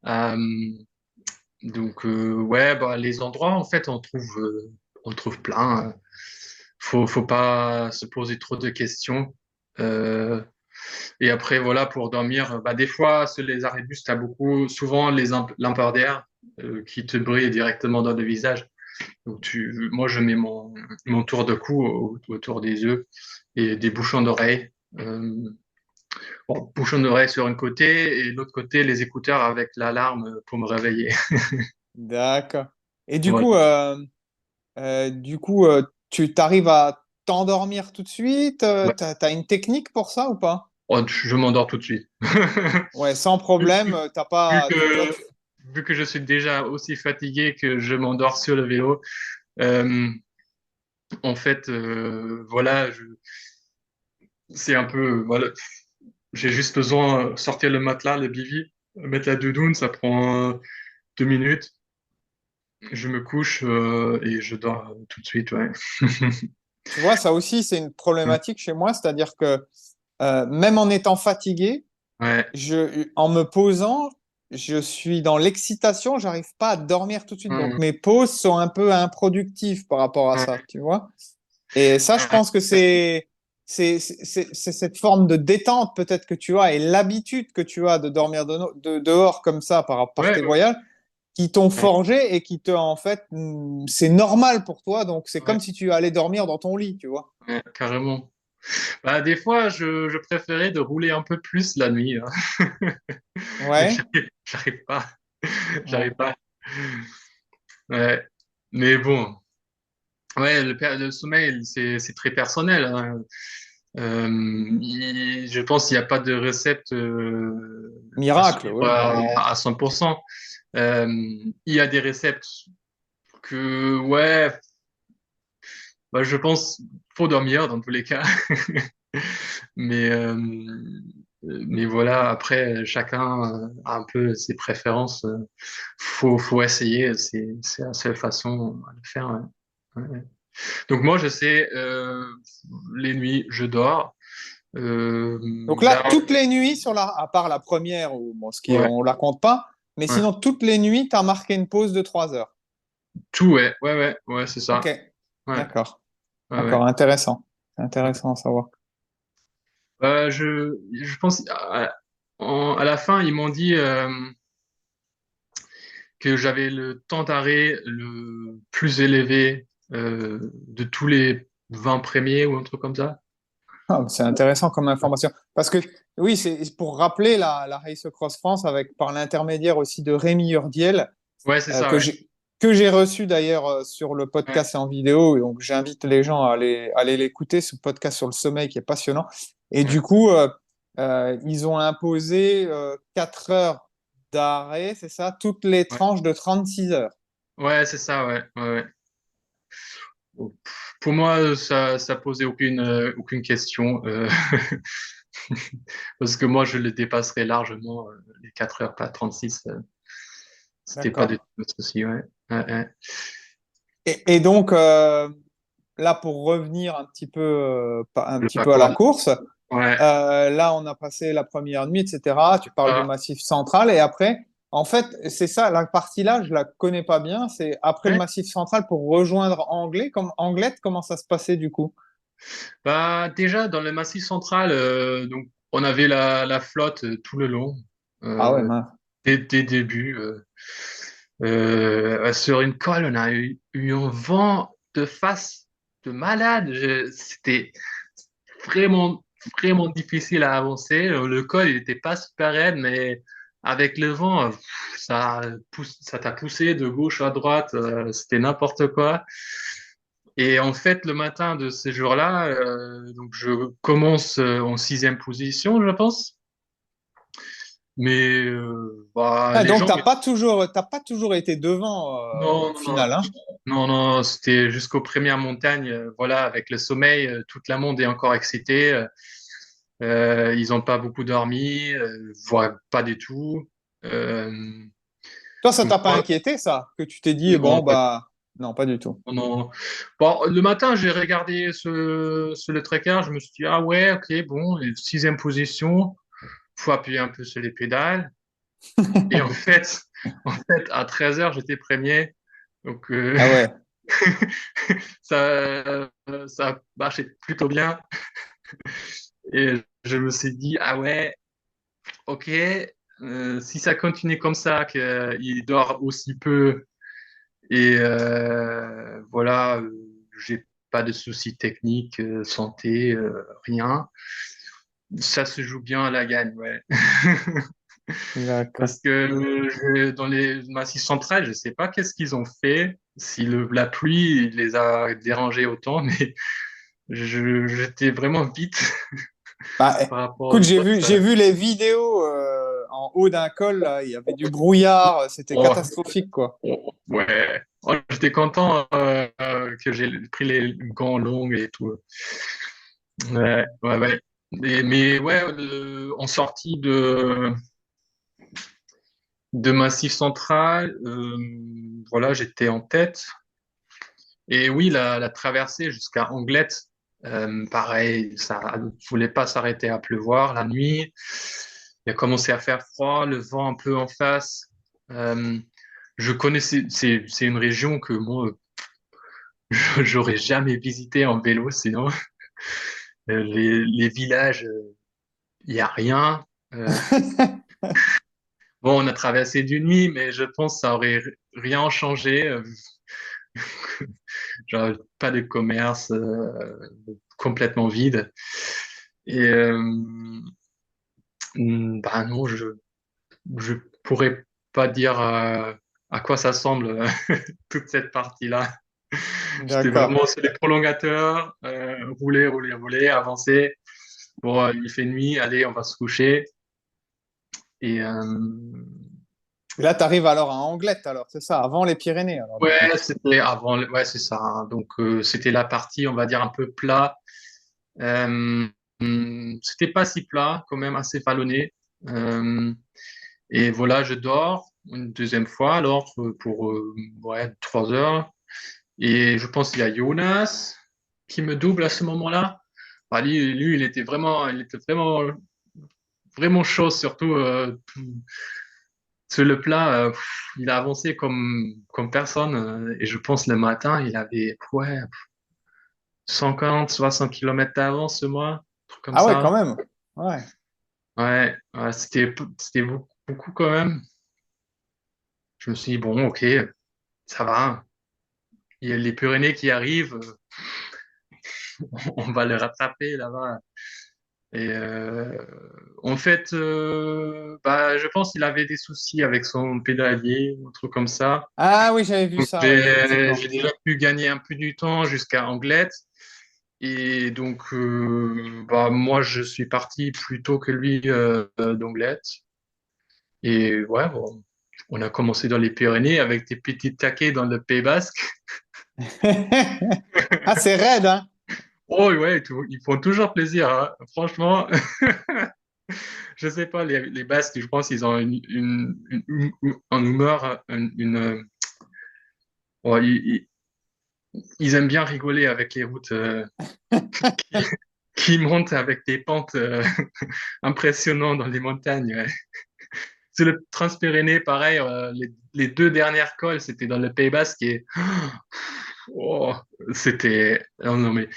Euh, ouais, bah, les endroits, en fait, on trouve plein. Faut pas se poser trop de questions. Euh, Et après, voilà, pour dormir, bah, des fois, sur les arrêts-bus, tu as souvent les lampadaires qui te brillent directement dans le visage. Donc, moi, je mets mon tour de cou autour des yeux et des bouchons d'oreilles. Bon, bouchons d'oreilles sur un côté et l'autre côté, les écouteurs avec l'alarme pour me réveiller. D'accord. Et Voilà. du coup, tu t'arrives à t'endormir tout de suite? Ouais. T'as une technique pour ça ou pas? Oh, je m'endors tout de suite. Ouais, sans Vu, problème. vu- T'as vu pas, toi, que, vu que je suis déjà aussi fatigué que je m'endors sur le vélo, euh, en fait, voilà, c'est un peu, voilà, j'ai juste besoin de sortir le matelas, le bivy, mettre la doudoune, ça prend 2 minutes. Je me couche et je dors tout de suite, ouais. tu vois, ça aussi, c'est une problématique chez moi. C'est-à-dire que même en étant fatigué, Ouais. en me posant, je suis dans l'excitation, j'arrive pas à dormir tout de suite. Donc Hum, mes pauses sont un peu improductives par rapport à ça, hum, tu vois. Et ça, je pense que c'est cette forme de détente peut-être que tu as et l'habitude que tu as de dormir dehors comme ça par ouais, tes voyages qui t'ont ouais, forgé et qui te, en fait, c'est normal pour toi. Donc c'est ouais, comme si tu allais dormir dans ton lit, tu vois. ouais, carrément. Bah, des fois, je préférais de rouler un peu plus la nuit, hein. Mais Ouais, j'arrive pas. ouais. J'arrive pas. Ouais. Mais bon, ouais, le sommeil, c'est très personnel, hein. Je pense qu'il n'y a pas de recette à Miracle, suivre oui. à 100%. Il y a des réceptes que, ouais, bah, je pense faut dormir dans tous les cas. Mais, euh, mais voilà, après, chacun a un peu ses préférences. Faut essayer, c'est la seule façon de le faire, ouais. Ouais. Donc moi, je sais, les nuits, je dors. Euh, Donc vers là, toutes les nuits, à part la première, où, bon, Ouais, on la compte pas, mais ouais. sinon, toutes les nuits, tu as marqué une pause de 3 heures. Tout, ouais, ouais, ouais, ouais, c'est Ok, ça. Ouais, d'accord. ouais, ouais. D'accord, intéressant. Ouais. Intéressant à savoir. Je pense à la fin, ils m'ont dit que j'avais le temps d'arrêt le plus élevé de tous les 20 premiers ou un truc comme ça. Ah, c'est intéressant comme information. Parce que, oui, c'est pour rappeler la Race Cross France avec, par l'intermédiaire aussi de Rémi Urdiel, Ouais, c'est euh, ça, que ouais. j'ai, que j'ai reçu d'ailleurs sur le Ouais, podcast et en vidéo. Et donc, j'invite les gens à aller l'écouter, ce podcast sur le sommeil qui est passionnant. Et ouais, du coup, ils ont imposé 4 heures d'arrêt, c'est ça, toutes les ouais. tranches de 36 heures. Ouais, c'est ça, ouais. Ouais, ouais. Bon, pour moi, ça posait aucune question. Parce que moi, je le dépasserais largement, les 4 heures, pas 36. C'était pas D'accord. du tout le souci, ouais. Ouais, ouais. Et donc, là, pour revenir un Le petit peu à la parcours. course, Ouais. là, on a passé la première nuit, etc. Tu parles du Ah, Massif central et après, en fait, c'est ça, la partie là, je la connais pas bien. C'est après le ouais. Massif central pour rejoindre Anglet, comme Anglette, comment ça se passait du coup? Bah, déjà, dans le Massif central, donc, on avait la flotte tout le long, Ah ouais, euh, mince. dès le début. Sur une colle, on a eu un vent de face de malade. C'était vraiment, vraiment difficile à avancer. Le col, il n'était pas super raide, mais avec le vent, ça t'a poussé de gauche à droite. C'était n'importe quoi. Et en fait, le matin de ces jours-là, donc je commence en sixième position, je pense. Mais bah, Ah, les donc, gens, t'as pas toujours été devant non, au non, non, final, hein? non, non, c'était jusqu'aux premières montagnes. Voilà, avec le sommeil, toute la monde est encore excitée. Ils n'ont pas beaucoup dormi, voire pas du tout. Euh, Toi, ça donc t'a pas moi, inquiété, ça? Que tu t'es dit, non, bon, bah, non, pas du tout. non. Bon, le matin, j'ai regardé sur le tracker, je me suis dit, ah ouais, ok, bon, sixième position, faut appuyer un peu sur les pédales. Et en fait, à 13 heures, j'étais premier. Donc, Ah ouais. ça marchait plutôt bien. Et je me suis dit, ah ouais, ok, si ça continue comme ça, qu'il dort aussi peu, et voilà, j'ai pas de soucis techniques, santé, rien, ça se joue bien à la gagne, ouais. D'accord. Parce que dans les massifs centrales, je sais pas qu'est-ce qu'ils ont fait, si la pluie les a dérangés autant, mais j'étais vraiment vite Bah, par rapport écoute, aux autres. j'ai vu les vidéos en haut d'un col, là, il y avait du brouillard, c'était Oh, catastrophique, quoi. ouais. Oh, j'étais content que j'ai pris les gants longs et tout. Ouais, ouais, ouais. Mais ouais, en sortie de Massif Central, voilà, j'étais en tête. Et oui, la traversée jusqu'à Anglette, pareil, ça ne voulait pas s'arrêter à pleuvoir la nuit. Il a commencé à faire froid, le vent un peu en face. Euh, je connaissais, c'est une région que moi, j'aurais jamais visité en vélo, sinon. Les villages, il n'y a rien. Euh, bon, on a traversé d'une nuit, mais je pense que ça aurait rien changé. Genre, pas de commerce, complètement vide. Et bah non, je pourrais pas dire à quoi ça semble toute cette partie-là. J'étais D'accord. vraiment sur les prolongateurs, rouler, rouler, rouler, avancer. Bon, il fait nuit, allez, on va se coucher. Et Et là, tu arrives alors à Anglette, alors, c'est ça, avant les Pyrénées, alors, du coup. ouais, c'était avant, ouais, c'est ça, hein. Donc, c'était la partie, on va dire, un peu plat. Euh, C'était pas si plat, quand même assez vallonné. Euh, et voilà, je dors une deuxième fois, alors, pour ouais, 3 heures. Et je pense qu'il y a Jonas qui me double à ce moment-là. Bah, lui, il était vraiment, vraiment chaud, surtout sur le plat. Il a avancé comme personne. Et je pense le matin, il avait ouais, 140, 60 km d'avance sur moi, un truc comme Ah ouais, quand ça. même. Ouais. Ouais, ouais, c'était beaucoup, beaucoup quand même. Je me suis dit, bon, ok, ça va. Il y a les Pyrénées qui arrivent, on va les rattraper là-bas. Et en fait, bah, je pense qu'il avait des soucis avec son pédalier, ou un truc comme ça. Ah oui, j'avais vu Donc, ça, ouais, j'ai effectivement. déjà pu gagner un peu du temps jusqu'à Anglette. Et donc, bah, moi, je suis parti plus tôt que lui d'Anglette. Et ouais, bon, on a commencé dans les Pyrénées avec des petits taquets dans le Pays Basque. Ah, c'est raide, hein? Oh ouais, ils font toujours plaisir, hein. Franchement, je sais pas, les Basques, je pense qu'ils ont un humeur, ouais, ils aiment bien rigoler avec les routes qui montent avec des pentes impressionnantes dans les montagnes. Ouais. C'est le Transpyrénées, pareil, les deux dernières cols, c'était dans le Pays Basque et oh, c'était, non, non, mais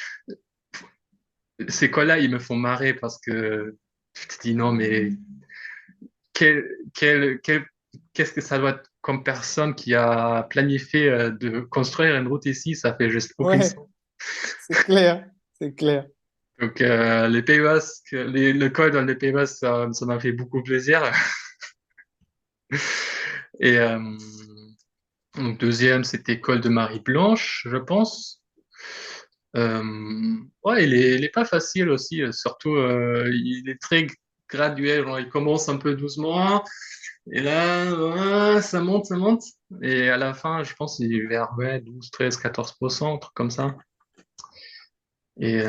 ces cols-là, ils me font marrer parce que tu te dis non, mais quel, quel, quel- qu'est-ce que ça doit être comme personne qui a planifié de construire une route ici? Ça fait juste aucun Ouais, sens. c'est clair, c'est clair. Donc, les Pays Basques, le col dans les Pays Basques, ça m'a fait beaucoup plaisir. Et donc, deuxième, c'était col de Marie-Blanche, je pense. Ouais, il est pas facile aussi, surtout, il est très graduel, genre, il commence un peu doucement, et là, ça monte, ça monte, et à la fin, je pense, il est vers ouais, 12, 13, 14%, un truc comme ça. Et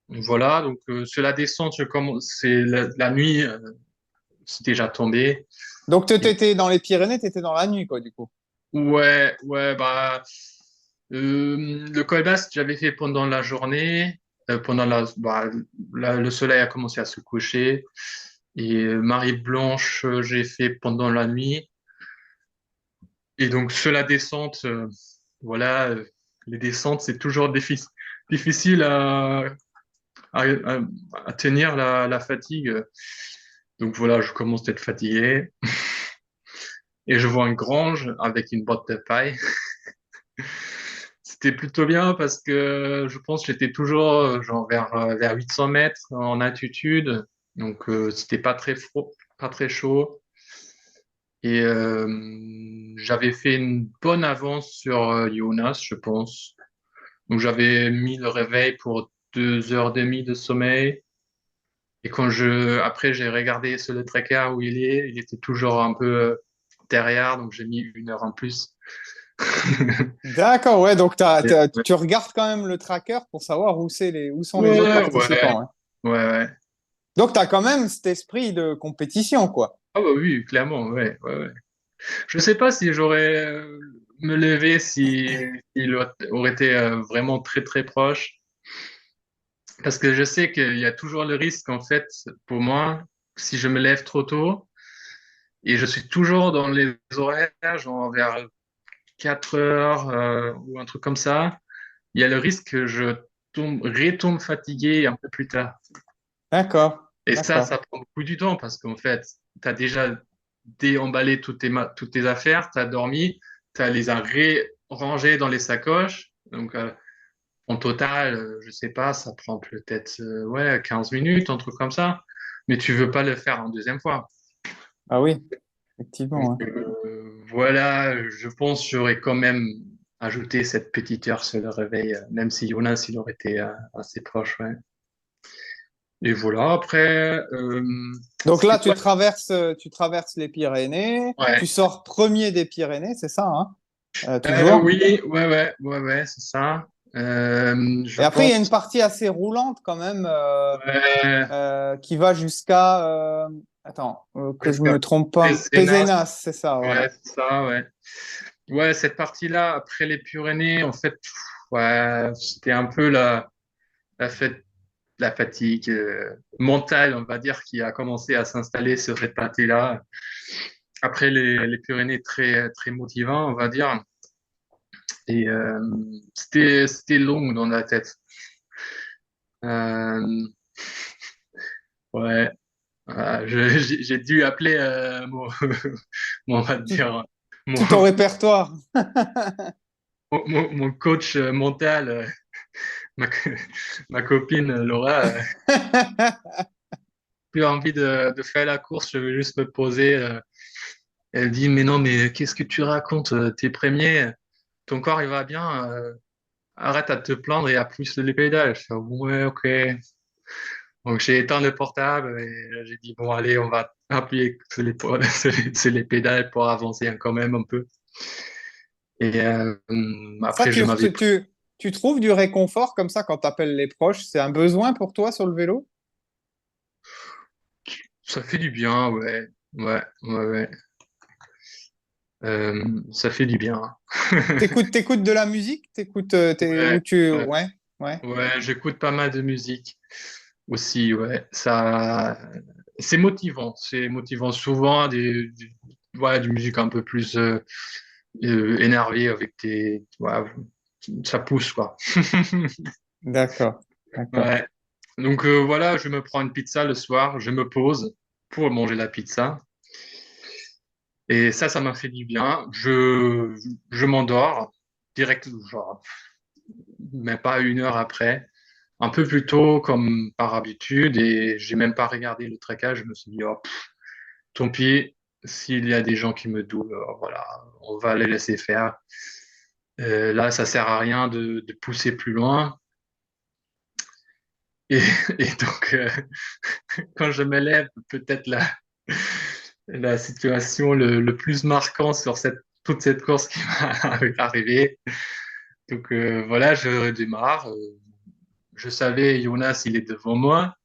voilà, donc sur la descente, c'est la nuit, c'est déjà tombé. Donc, tu Et étais dans les Pyrénées, tu étais dans la nuit, quoi, du coup. ouais, ouais, bah, le col basque, j'avais fait pendant la journée, le soleil a commencé à se coucher. Et Marie Blanche, j'ai fait pendant la nuit. Et donc, sur la descente, voilà, les descentes, c'est toujours difficile à, à tenir la fatigue. Donc voilà, je commence à être fatigué. Et je vois une grange avec une botte de paille. C'était plutôt bien parce que je pense que j'étais toujours genre vers 800 mètres en altitude. Donc c'était pas très froid, pas très chaud. Et j'avais fait une bonne avance sur Jonas, je pense. Donc j'avais mis le réveil pour 2h30 de sommeil. Et après j'ai regardé sur le tracker où il était toujours un peu derrière, donc j'ai mis 1 heure en plus. D'accord, ouais, donc Et- tu regardes quand même le tracker pour savoir où sont les autres Ouais, ouais, participants, hein. ouais, ouais. Donc, tu as quand même cet esprit de compétition, quoi. Ah bah oui, clairement, ouais, ouais, ouais. Je sais pas si j'aurais me levé si il aurait été vraiment très très proche, parce que je sais qu'il y a toujours le risque en fait pour moi si je me lève trop tôt et je suis toujours dans les horaires genre vers 4 heures ou un truc comme ça, il y a le risque que je retombe fatigué un peu plus tard. D'accord, Et ça d'accord. prend beaucoup du temps parce qu'en fait, tu as déjà déemballé toutes tes affaires, tu as dormi, tu les as rangées dans les sacoches. Donc, en total, je sais pas, ça prend peut-être ouais, 15 minutes, un truc comme ça. Mais tu veux pas le faire en deuxième fois. Ah oui, Donc, effectivement, ouais. voilà, je pense que j'aurais quand même ajouté cette petite heure sur le réveil, même si Jonas, il aurait été assez proche. Ouais. Et voilà, après, Donc là, c'était quoi? tu traverses les Pyrénées, tu Ouais. sors premier des Pyrénées, c'est ça, hein? Toujours. Oui, ouais, ouais, ouais, ouais, c'est ça. Je Et après, il y a pense, une partie assez roulante quand même ouais, qui va jusqu'à, attends, que je jusqu'à me trompe pas, Pézenas, Pézenas, c'est ça, ouais. ouais, c'est ça, ouais. Ouais, cette partie-là, après les Pyrénées, en fait, ouais, c'était un peu la fête, la fatigue mentale, on va dire, qui a commencé à s'installer sur cette partie-là. Après les Pyrénées, très, très motivant, on va dire. Et c'était long dans la tête. Euh, ouais. J'ai dû appeler on va Tout, dire, mon, tout ton répertoire. mon coach mental, ma, ma copine Laura, plus envie de faire la course, je veux juste me poser. Elle dit, mais non, mais qu'est-ce que tu racontes? T'es premier, ton corps il va bien, arrête à te plaindre et appuie sur les pédales. Je fais, ouais, ok. Donc j'ai éteint le portable et j'ai dit, bon, allez, on va appuyer sur sur les pédales pour avancer quand même un peu. Et Ça, après, je m'avais pris. tu trouves du réconfort comme ça quand tu appelles les proches? C'est un besoin pour toi sur le vélo? Ça fait du bien, ouais. Ouais, ouais, ouais. Ça fait du bien. T'écoutes de la musique? Ouais, ouais, ouais, ouais. ouais, j'écoute pas mal de musique aussi, ouais. Ça, c'est motivant. C'est motivant souvent ouais, du musique un peu plus énervée avec ouais, ça pousse, quoi. D'accord. D'accord. Ouais. Donc voilà, je me prends une pizza le soir, je me pose pour manger la pizza. Et ça m'a fait du bien. Je m'endors direct, genre, mais pas une heure après. Un peu plus tôt, comme par habitude, et j'ai même pas regardé le traquage. Je me suis dit, oh, tant pis, s'il y a des gens qui me doublent, voilà, on va les laisser faire. Là, ça sert à rien de pousser plus loin. Et, et donc, quand je me lève, peut-être la situation le plus marquant sur toute cette course qui m'est arrivée. Donc voilà, je redémarre. Je savais, Jonas, il est devant moi.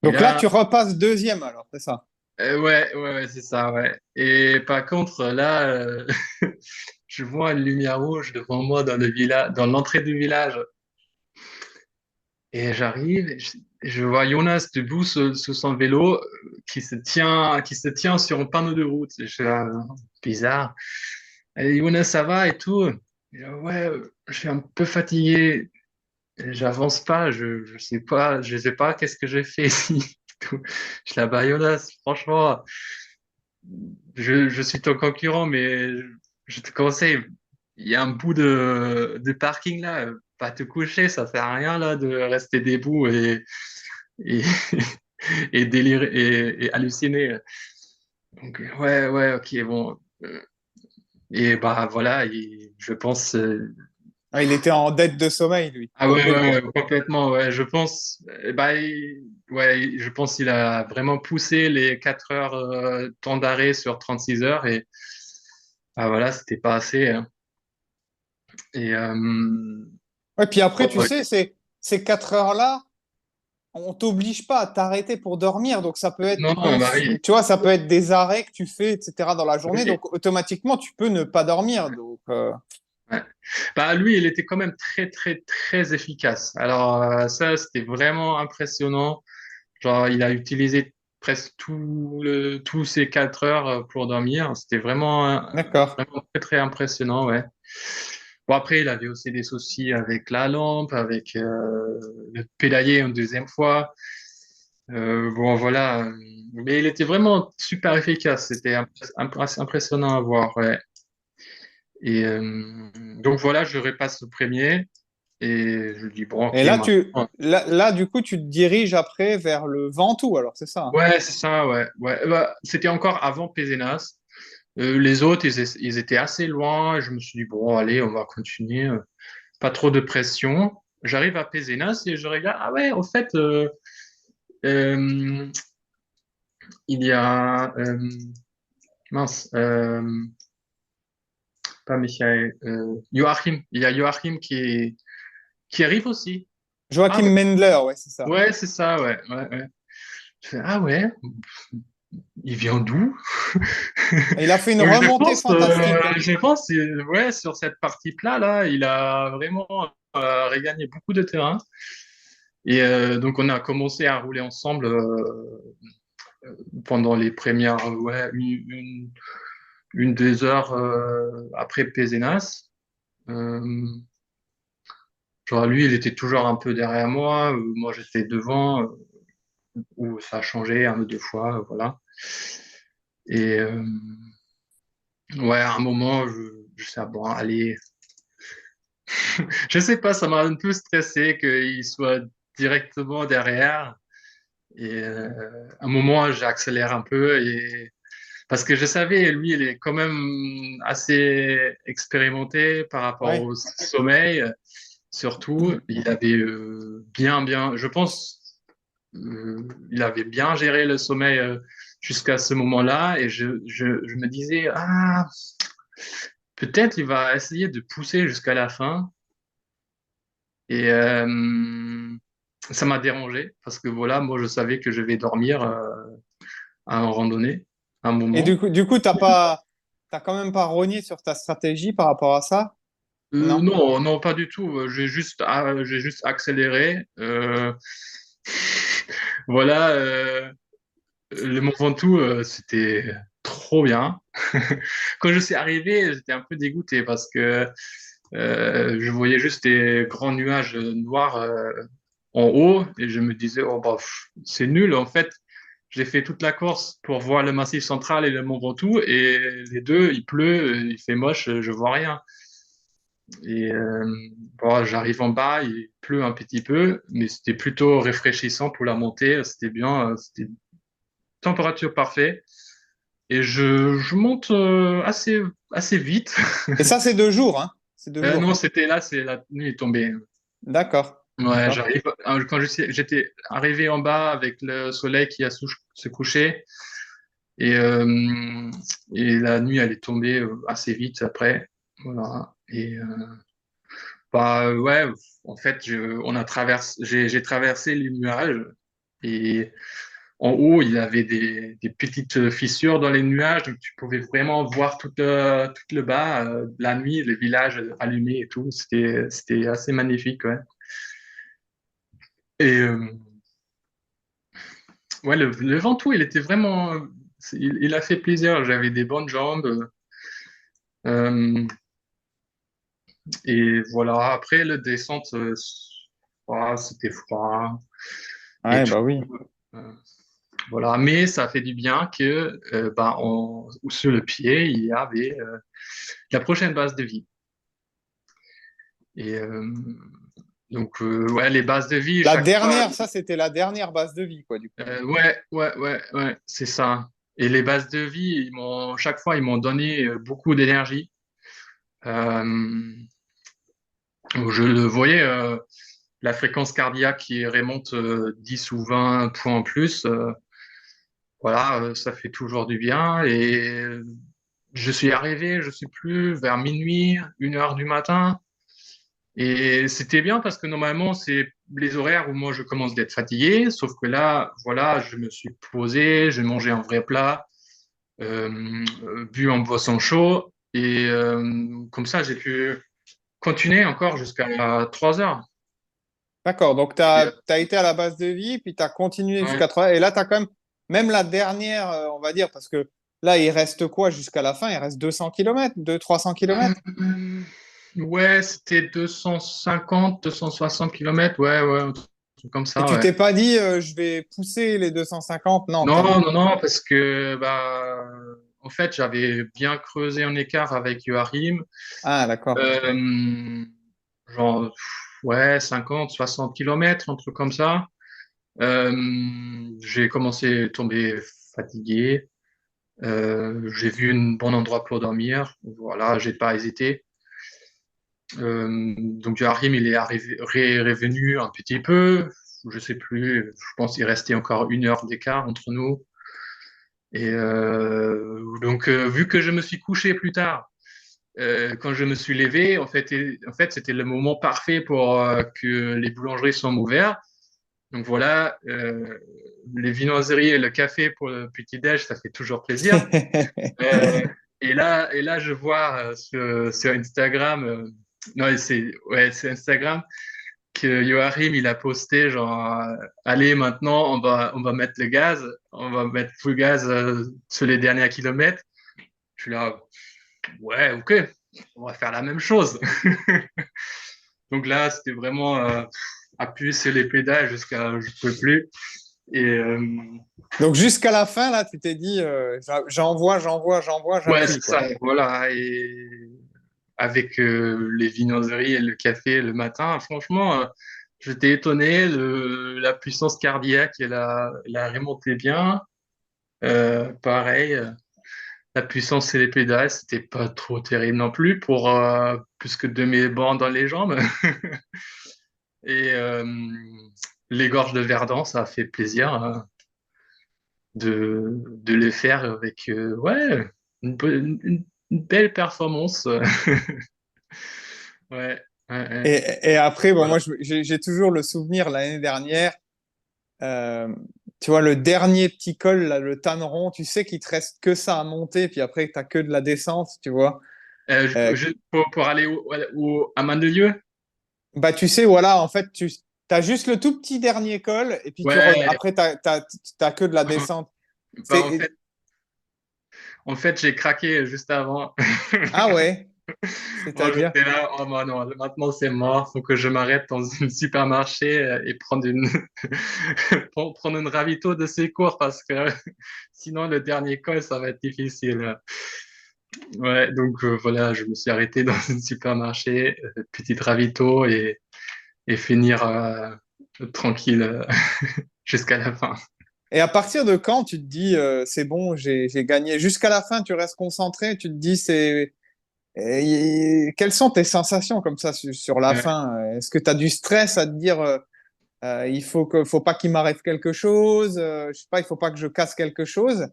Et Donc là, là, tu repasses deuxième alors, c'est ça? ouais, c'est ça, ouais. Et par contre, là, je vois une lumière rouge devant moi dans le village, dans l'entrée du village. Et j'arrive, je vois Jonas debout sur son vélo qui se tient sur un panneau de route. Et je suis là, bizarre. Et Jonas, ça va et tout. Ouais, je suis un peu fatigué. J'avance pas, je sais pas qu'est-ce que j'ai fait ici. Tout. Je la Jonas, franchement, je suis ton concurrent, mais je te conseille, il y a un bout de parking là, pas te coucher, ça sert à rien là de rester debout et, et délirer et halluciner. Donc, ouais, ok, bon. Et bah voilà, je pense. Ah, il était en dette de sommeil, lui, Ah complètement. ouais, complètement, ouais. Je pense, bah, ouais, je pense qu'il a vraiment poussé les 4 heures temps d'arrêt sur 36 heures et ah, voilà, c'était pas assez, hein. Et Ouais, puis après, tu ouais, sais, ces 4 heures-là, on t'oblige pas à t'arrêter pour dormir. Donc, ça peut être, non, bah oui, tu vois, ça peut être des arrêts que tu fais, etc., dans la journée. oui, Donc, automatiquement, tu peux ne pas dormir. Donc, ouais. Bah lui, il était quand même très efficace. Alors ça, c'était vraiment impressionnant. Genre, il a utilisé presque tous ces 4 heures pour dormir. C'était d'accord. vraiment très impressionnant, ouais. Bon, après, il avait aussi des soucis avec la lampe, avec le pédalier une deuxième fois. Bon, voilà. Mais il était vraiment super efficace. C'était impressionnant à voir, ouais. Et donc voilà, je repasse le premier et je dis, bon, ok, Et là, maintenant. du coup, tu te diriges après vers le Ventoux, alors, c'est ça, hein? Ouais, c'est ça, ouais. Bah, c'était encore avant Pézenas. Les autres, ils étaient assez loin. Je me suis dit, bon, allez, on va continuer. Pas trop de pression. J'arrive à Pézenas et je regarde. Ah ouais, au fait, euh, il y a mince, pas Michael, Joachim. Il y a Joachim qui arrive aussi. Ah Joachim Mendler, ouais, c'est ça. ouais, c'est ça, ouais. Je fais, ah ouais, il vient d'où? Et il a fait une Donc remontée fantastique, hein. je pense, ouais, sur cette partie plat là, il a vraiment regagné beaucoup de terrain. Et donc on a commencé à rouler ensemble pendant les premières, ouais, une 2 heures après Pézenas. Euh, genre lui, il était toujours un peu derrière moi, moi j'étais devant, où ça a changé un ou deux fois, voilà. Et ouais, à un moment, je sais, ah, bon, allez, je sais pas, ça m'a un peu stressé qu'il soit directement derrière. Et à un moment, j'accélère un peu parce que je savais, lui, il est quand même assez expérimenté par rapport Ouais. au sommeil. Surtout, il avait je pense, il avait bien géré le sommeil jusqu'à ce moment-là. Et je me disais, ah, peut-être il va essayer de pousser jusqu'à la fin. Et ça m'a dérangé parce que voilà, moi je savais que je vais dormir à un randonnée, à un Et moment. du coup, t'as quand même pas rogné sur ta stratégie par rapport à ça? Non? Non, non, pas du tout. J'ai juste accéléré. Voilà, le Mont Ventoux, c'était trop bien. Quand je suis arrivé, j'étais un peu dégoûté parce que je voyais juste des grands nuages noirs en haut et je me disais, oh, bah, c'est nul. En fait, j'ai fait toute la course pour voir le Massif central et le Mont Ventoux et les deux, il pleut, il fait moche, je vois rien. Et bon, j'arrive en bas, il pleut un petit peu, mais c'était plutôt rafraîchissant pour la montée. C'était bien, c'était température parfaite. Et je monte assez vite. Et ça, c'est 2 jours, hein? C'est deux Non, jours. c'était là, c'est la nuit est tombée. D'accord. Ouais, D'accord. j'arrive. Quand j'étais arrivé en bas avec le soleil qui a se couché et la nuit elle est tombée assez vite après. Voilà. Et bah ouais, en fait, j'ai traversé les nuages et en haut il y avait des petites fissures dans les nuages, donc tu pouvais vraiment voir tout le bas, la nuit, les villages allumés et tout. C'était assez magnifique, ouais. Et ouais, le Ventoux, il était vraiment, il a fait plaisir. J'avais des bonnes jambes. euh, et voilà, après, le descente, c'était froid et Ouais, tout. bah oui. Euh, voilà, mais ça fait du bien que bah, sur le pied, il y avait la prochaine base de vie. Et donc, ouais, les bases de vie, La chaque fois, dernière, ça, c'était la dernière base de vie, quoi, du coup. ouais, c'est ça. Et les bases de vie, chaque fois, ils m'ont donné beaucoup d'énergie. Euh, je le voyais, la fréquence cardiaque qui remonte 10 ou 20 points en plus, voilà, ça fait toujours du bien. Et je suis arrivé, je sais plus, vers minuit, 1 heure du matin. Et c'était bien parce que normalement, c'est les horaires où moi je commence d'être fatigué, sauf que là, voilà, je me suis posé, j'ai mangé un vrai plat, bu un boisson chaud, et comme ça, j'ai pu continuer encore jusqu'à 3 heures. D'accord. Donc, tu Et, as, été à la base de vie, puis tu as continué ouais. jusqu'à 3. Et là, tu as quand même, même la dernière, on va dire, parce que là, il reste quoi jusqu'à la fin? Il reste 200 kilomètres, 200-300 kilomètres. Ouais, c'était 250, 260 kilomètres, ouais, un truc comme Et ça, tu ouais. t'es pas dit, je vais pousser les 250? Non, Non, non, non, parce que, bah, en fait, j'avais bien creusé un écart avec Joachim, Ah, d'accord. euh, genre, ouais, 50, 60 kilomètres, un truc comme ça. Euh, j'ai commencé à tomber fatigué. J'ai vu un bon endroit pour dormir. Voilà, j'ai pas hésité. Donc Joachim, il est revenu un petit peu. Je sais plus. Je pense qu'il restait encore 1 heure d'écart entre nous. Et donc, vu que je me suis couché plus tard, quand je me suis levé, en fait, c'était le moment parfait pour que les boulangeries soient ouvertes. Donc voilà, les viennoiseries et le café pour le petit-déj, ça fait toujours plaisir. Euh, et là, je vois sur Instagram, non, c'est Instagram que Joachim il a posté genre, allez maintenant on va mettre le gaz, on va mettre full gaz sur les derniers kilomètres. Je suis là, ouais, ok, on va faire la même chose. Donc là, c'était vraiment appuyer sur les pédales jusqu'à je peux plus. Et Donc, jusqu'à la fin, là, tu t'es dit, j'envoie, ouais, c'est j'appuie, quoi. ça, voilà. Et avec les viennoiseries et le café le matin, franchement, j'étais étonné. La puissance cardiaque, elle a remonté bien. Pareil, la puissance et les pédales, c'était pas trop terrible non plus pour plus que 2 000 bancs dans les jambes. Et les gorges de Verdun, ça a fait plaisir de les faire avec ouais, une belle performance. Ouais, ouais, ouais. Et après, bon, Voilà. moi, j'ai toujours le souvenir l'année dernière, euh, tu vois, le dernier petit col, là, le Tanneron, tu sais qu'il te reste que ça à monter, puis après, tu n'as que de la descente, tu vois. Euh, Pour aller à Mandelieu? Bah, tu sais, voilà, en fait, tu as juste le tout petit dernier col, et puis Ouais, après, t'as que de la descente. bah, C'est... en fait, j'ai craqué juste avant. Ah ouais. Moi, C'est-à-dire? j'étais là, oh bah non, maintenant c'est mort, faut que je m'arrête dans un supermarché et prendre prendre une ravito de secours parce que sinon le dernier col, ça va être difficile. Ouais, donc voilà, je me suis arrêté dans un supermarché, petite ravito et finir tranquille jusqu'à la fin. Et à partir de quand tu te dis, c'est bon, j'ai gagné? Jusqu'à la fin, tu restes concentré, tu te dis, quelles sont tes sensations comme ça sur la Ouais. fin? Est-ce que tu as du stress à te dire, faut pas qu'il m'arrive quelque chose, je sais pas, il faut pas que je casse quelque chose?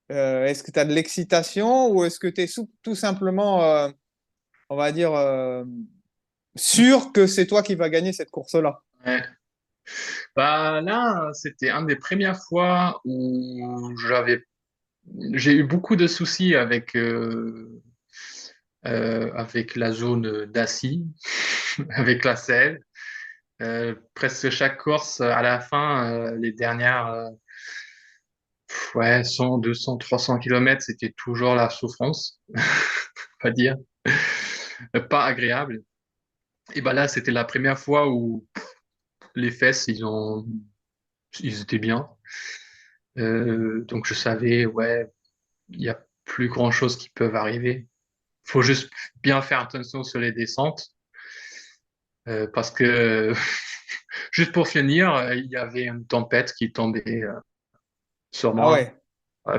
Est-ce que tu as de l'excitation ou est-ce que tu es tout simplement, on va dire, sûr que c'est toi qui vas gagner cette course-là? Ouais. Bah là, c'était une des premières fois où j'ai eu beaucoup de soucis avec la zone d'Assy, avec la selle. Presque chaque course, à la fin, les dernières, ouais, 100, 200, 300 kilomètres, c'était toujours la souffrance, on va dire. Pas agréable. Et bah là, c'était la première fois où les fesses, ils étaient bien. Donc je savais, ouais, il y a plus grand-chose qui peut arriver. Faut juste bien faire attention sur les descentes, parce que juste pour finir, il y avait une tempête qui tombait sur Ah moi. ouais. Ouais,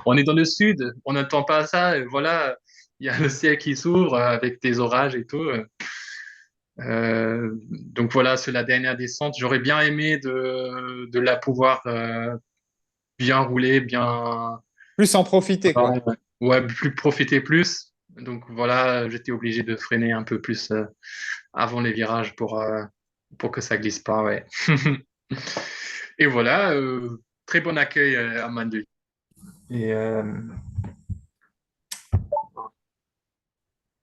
on est dans le sud, on n'entend pas ça. Et voilà, il y a le ciel qui s'ouvre avec des orages et tout. Donc voilà, sur la dernière descente, j'aurais bien aimé de la pouvoir bien rouler, bien Plus en profiter, quoi. ouais, ouais, plus profiter plus. Donc voilà, j'étais obligé de freiner un peu plus avant les virages pour que ça glisse pas, ouais. Et voilà, très bon accueil à Mandel. Et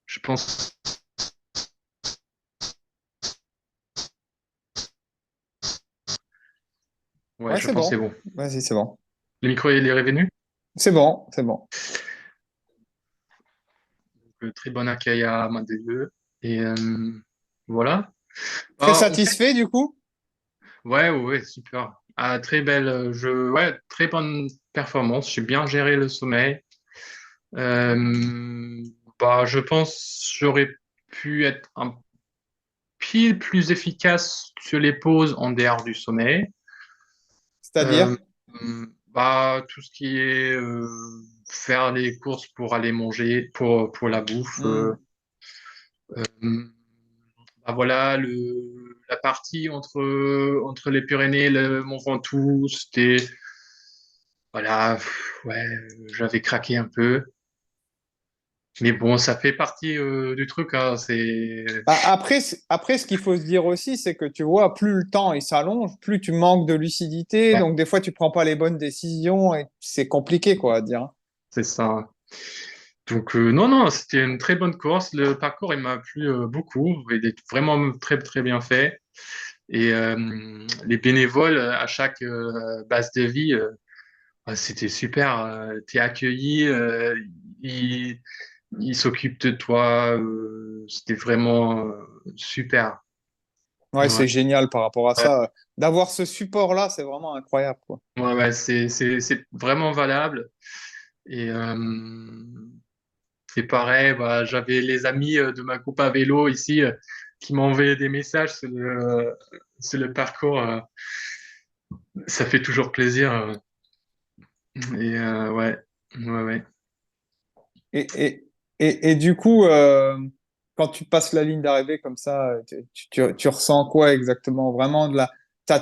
je pense, ouais, Ouais, je c'est pense que c'est bon. bon. Vas-y, c'est bon. Le micro, il est revenu. C'est bon, c'est bon. Très bon accueil à Mandel. Et voilà. Très Ah, en fait, satisfait, du coup? ouais, ouais, ouais, super. Ah, très belle, ouais, très bonne performance. J'ai bien géré le sommeil. Euh, Bah, je pense que j'aurais pu être un pile plus efficace sur les pauses en dehors du sommeil. Euh, C'est-à-dire? Bah, tout ce qui est faire les courses pour aller manger, pour la bouffe. Hmm. Euh, Bah, voilà, la partie entre les Pyrénées et le Mont Ventoux, c'était, voilà, ouais, j'avais craqué un peu. Mais bon, ça fait partie du truc, hein, c'est... Bah, après, ce qu'il faut se dire aussi, c'est que tu vois, plus le temps il s'allonge, plus tu manques de lucidité. Ouais, Donc, des fois, tu prends pas les bonnes décisions et c'est compliqué, quoi, à dire. c'est ça. Donc, non, non, c'était une très bonne course. Le parcours, il m'a plu beaucoup. Il est vraiment très, très bien fait. Et les bénévoles, à chaque base de vie, ah, c'était super. T'es accueilli, ils, ils s'occupent de toi. C'était vraiment super. Ouais, Ouais, c'est génial par rapport à ouais, ça. D'avoir ce support-là, c'est vraiment incroyable, quoi. ouais, ouais, c'est vraiment valable. Et c'est pareil, bah, j'avais les amis de ma coupe à vélo ici qui m'envoyaient des messages sur le parcours. Ça fait toujours plaisir. Et ouais, ouais, ouais. Et, et, et du coup, quand tu passes la ligne d'arrivée comme ça, tu ressens quoi exactement? Vraiment de la... T'as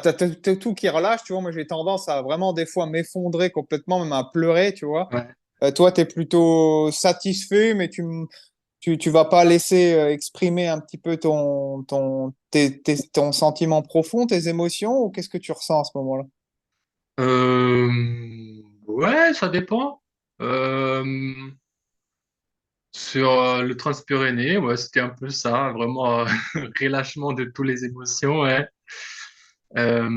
tout qui relâche, tu vois. Moi, j'ai tendance à vraiment des fois m'effondrer complètement, même à pleurer, tu vois. Ouais. Toi, tu es plutôt satisfait, mais tu vas pas laisser exprimer un petit peu ton sentiment profond, tes émotions, ou qu'est-ce que tu ressens à ce moment-là? Ouais, ça dépend. Euh, Sur le Transpyrénées, ouais, c'était un peu ça, vraiment relâchement de toutes les émotions, ouais. Euh,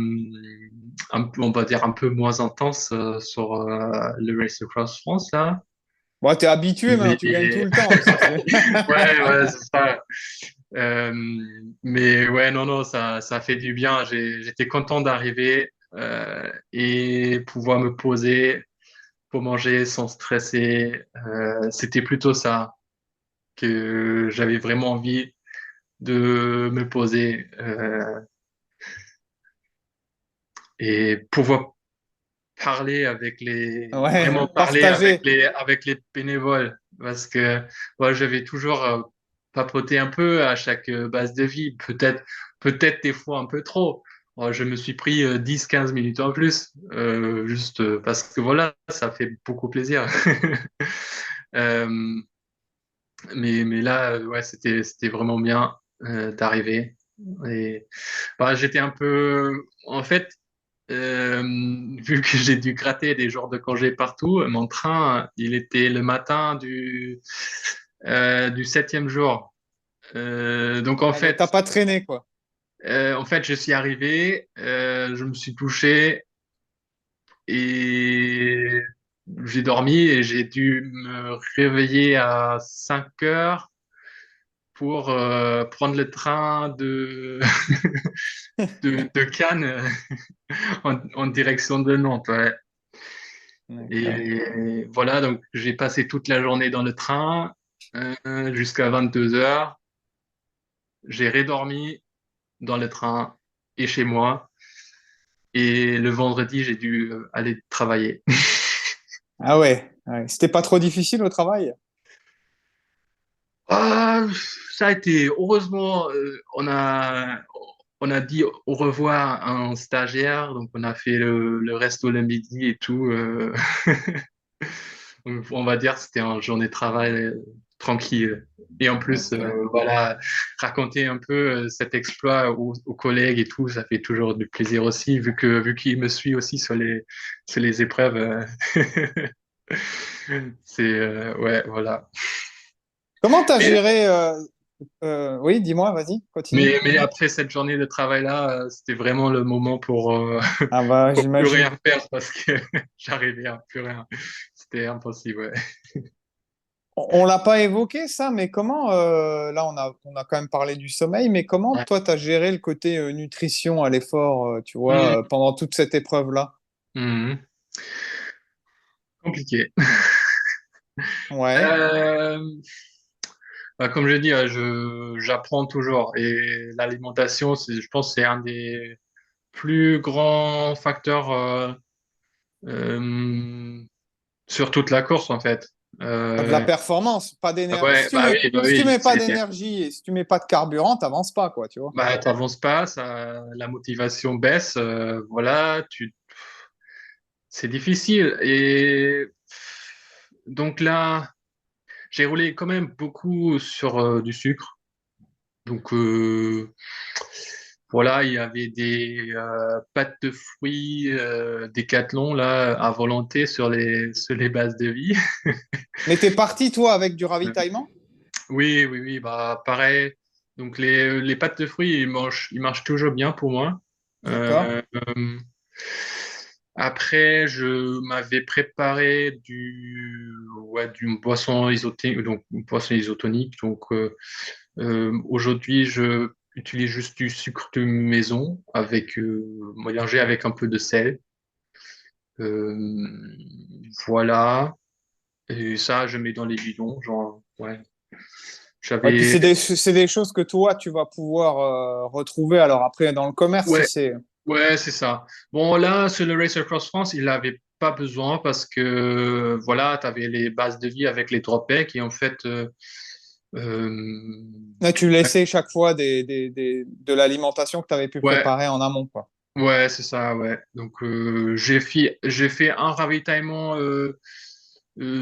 on va dire un peu moins intense sur le Race Across France, là. Bon, t'es habitué maintenant, tu gagnes tout Mais le temps aussi. ouais, c'est ça. Euh, mais ouais, non, non, ça fait du bien. J'étais content d'arriver et pouvoir me poser pour manger sans stresser. C'était plutôt ça que j'avais vraiment envie de me poser et pouvoir Ouais, vraiment parler partager. avec les bénévoles parce que moi, j'avais toujours papoté un peu à chaque base de vie, peut-être des fois un peu trop. Moi, je me suis pris 10-15 minutes en plus, juste parce que voilà, ça fait beaucoup plaisir. Euh, mais là, ouais, c'était vraiment bien d'arriver. Et bah, j'étais un peu, en fait, euh, vu que j'ai dû gratter des jours de congé partout, mon train, il était le matin du septième jour. Donc Ah, donc, t'as pas traîné, quoi. en fait, je suis arrivé, je me suis touché et j'ai dormi et j'ai dû me réveiller à 5 heures pour prendre le train de Cannes en direction de Nantes. Ouais. D'accord. Et voilà, donc j'ai passé toute la journée dans le train jusqu'à 22 heures. J'ai redormi dans le train et chez moi. Et le vendredi, j'ai dû aller travailler. Ah ouais, ouais. C'était pas trop difficile au travail? Ah, ça a été, heureusement, on a dit au revoir à un stagiaire, donc on a fait le resto le midi et tout. On va dire que c'était une journée de travail tranquille. Et en plus, Ok. voilà, raconter un peu cet exploit aux collègues et tout, ça fait toujours du plaisir aussi, vu qu'il me suit aussi sur les épreuves. C'est ouais, voilà. Comment t'as Mais, géré Oui, dis-moi, vas-y, continue. mais après cette journée de travail-là, c'était vraiment le moment Ah bah, pour plus j'imagine. rien faire parce que j'arrivais à plus rien. C'était impossible, ouais. On l'a pas évoqué ça, mais comment, là on a quand même parlé du sommeil, mais comment Ouais. toi tu as géré le côté nutrition à l'effort, tu vois, Mhm. pendant toute cette épreuve-là? Mhm. Compliqué. Ouais. Euh, Bah, comme je dis, j'apprends toujours et l'alimentation, je pense, c'est un des plus grands facteurs euh, sur toute la course en fait. De la Euh, performance, pas d'énergie. ouais, bah Si tu oui, mets pas d'énergie et si tu mets pas de carburant, t'avances pas, quoi, tu vois. bah t'avances pas, la motivation baisse, voilà, c'est difficile et donc là, j'ai roulé quand même beaucoup sur du sucre. Donc voilà, il y avait des pâtes de fruits Décathlon là à volonté sur les bases de vie. Mais t'es parti, toi, avec du ravitaillement? Oui, bah pareil. Donc les pâtes de fruits, ils marchent toujours bien pour moi. D'accord. Euh, Après, je m'avais préparé d'une boisson isotonique, donc une boisson isotonique. Donc aujourd'hui, je utilise juste du sucre de maison mélangé avec un peu de sel. Euh, voilà. Et ça, je mets dans les bidons. Genre, ouais. Ouais, puis J'avais, c'est des choses que toi, tu vas pouvoir retrouver. Alors après, dans le commerce, si ouais, c'est... ouais, c'est ça. Bon, là, sur le Racer Cross France, il n'avait pas besoin parce que, voilà, tu avais les bases de vie avec les drop packs et en fait, euh, Là, tu laissais chaque fois de l'alimentation que tu avais pu ouais, préparer en amont, quoi. ouais, c'est ça, ouais. Donc, j'ai fait un ravitaillement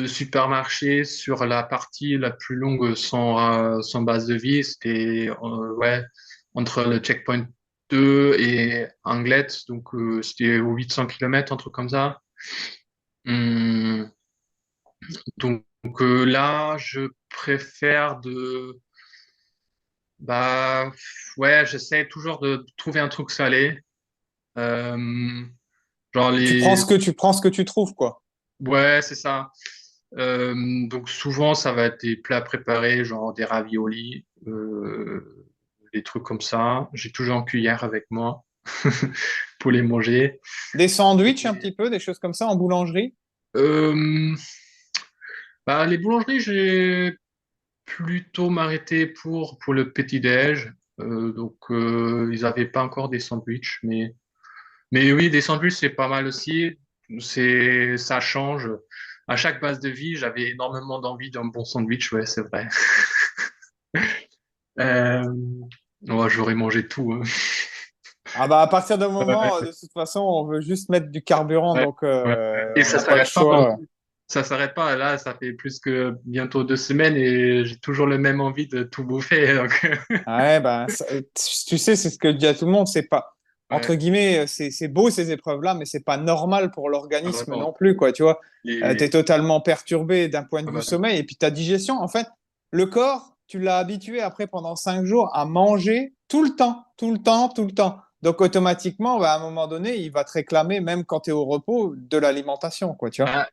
supermarché sur la partie la plus longue sans base de vie. C'était, ouais, entre le checkpoint 2 et Anglet. Donc, c'était 800 km, un truc comme ça. Hum, donc là, je préfère bah, ouais, j'essaie toujours de trouver un truc salé. Euh, genre Tu prends les, ce que tu trouves, quoi. ouais, c'est ça. Donc souvent, ça va être des plats préparés, genre des raviolis, des trucs comme ça. J'ai toujours une cuillère avec moi pour les manger. Des sandwichs un Et, petit peu, des choses comme ça en boulangerie? euh, bah, les boulangeries, j'ai plutôt m'arrêter pour le petit-déj. Donc, ils n'avaient pas encore des sandwichs, mais oui, des sandwichs, c'est pas mal aussi. Ça change. À chaque base de vie, j'avais énormément d'envie d'un bon sandwich, ouais, c'est vrai. Euh, ouais, j'aurais mangé tout, hein. Ah bah à partir d'un moment, Ouais, de toute façon, on veut juste mettre du carburant, ouais, donc ouais. Et on ça n'a pas le s'arrête pas non choix. plus. Ça s'arrête pas. Là, ça fait plus que bientôt 2 semaines et j'ai toujours le même envie de tout bouffer. Donc, Ouais, bah, tu sais, c'est ce que je dis à tout le monde, c'est pas, entre ouais. guillemets, c'est beau ces épreuves-là, mais c'est pas normal pour Ah bah l'organisme non. non plus, quoi, tu vois. T'es Et, totalement perturbé d'un point de ah vue bah, sommeil, et puis ta digestion, en fait, le corps, tu l'as habitué après pendant 5 jours à manger tout le temps, tout le temps, tout le temps. Donc automatiquement, bah, à un moment donné, il va te réclamer, même quand tu es au repos, de l'alimentation, quoi, tu vois. bah,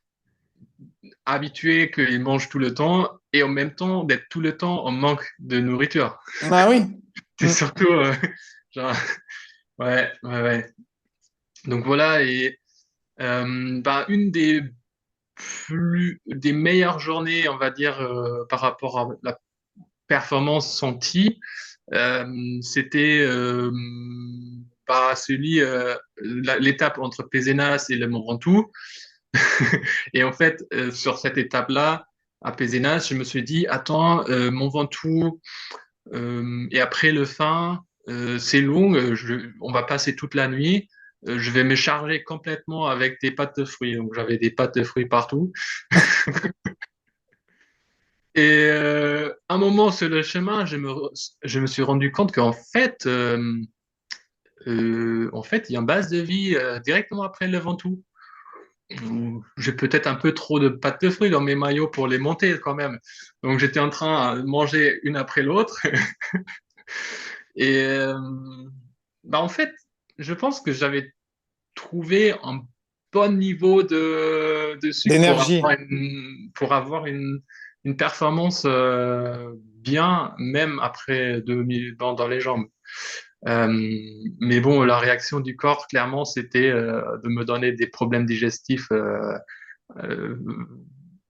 habitué qu'il mange tout le temps et en même temps d'être tout le temps en manque de nourriture. Ah oui. C'est Mm. surtout genre ouais, ouais, ouais. Donc voilà et bah, une des meilleures journées, on va dire par rapport à la performance sentie, c'était bah, l'étape entre Pézenas et le Mont Ventoux. Et en fait, sur cette étape-là, à Pézenas, je me suis dit, attends, Mont Ventoux, et après le fin, c'est long, on va passer toute la nuit. Je vais me charger complètement avec des pâtes de fruits. Donc j'avais des pâtes de fruits partout. Et un moment sur le chemin, je me suis rendu compte en fait, il y a une base de vie directement après le Ventoux. J'ai peut-être un peu trop de pâtes de fruits dans mes maillots pour les monter quand même. Donc j'étais en train de manger une après l'autre. Et bah en fait, je pense que j'avais trouvé un bon niveau de sucre D'énergie. pour avoir une performance bien, même après 2000 dans les jambes. Euh, mais bon, la réaction du corps, clairement, c'était de me donner des problèmes digestifs euh,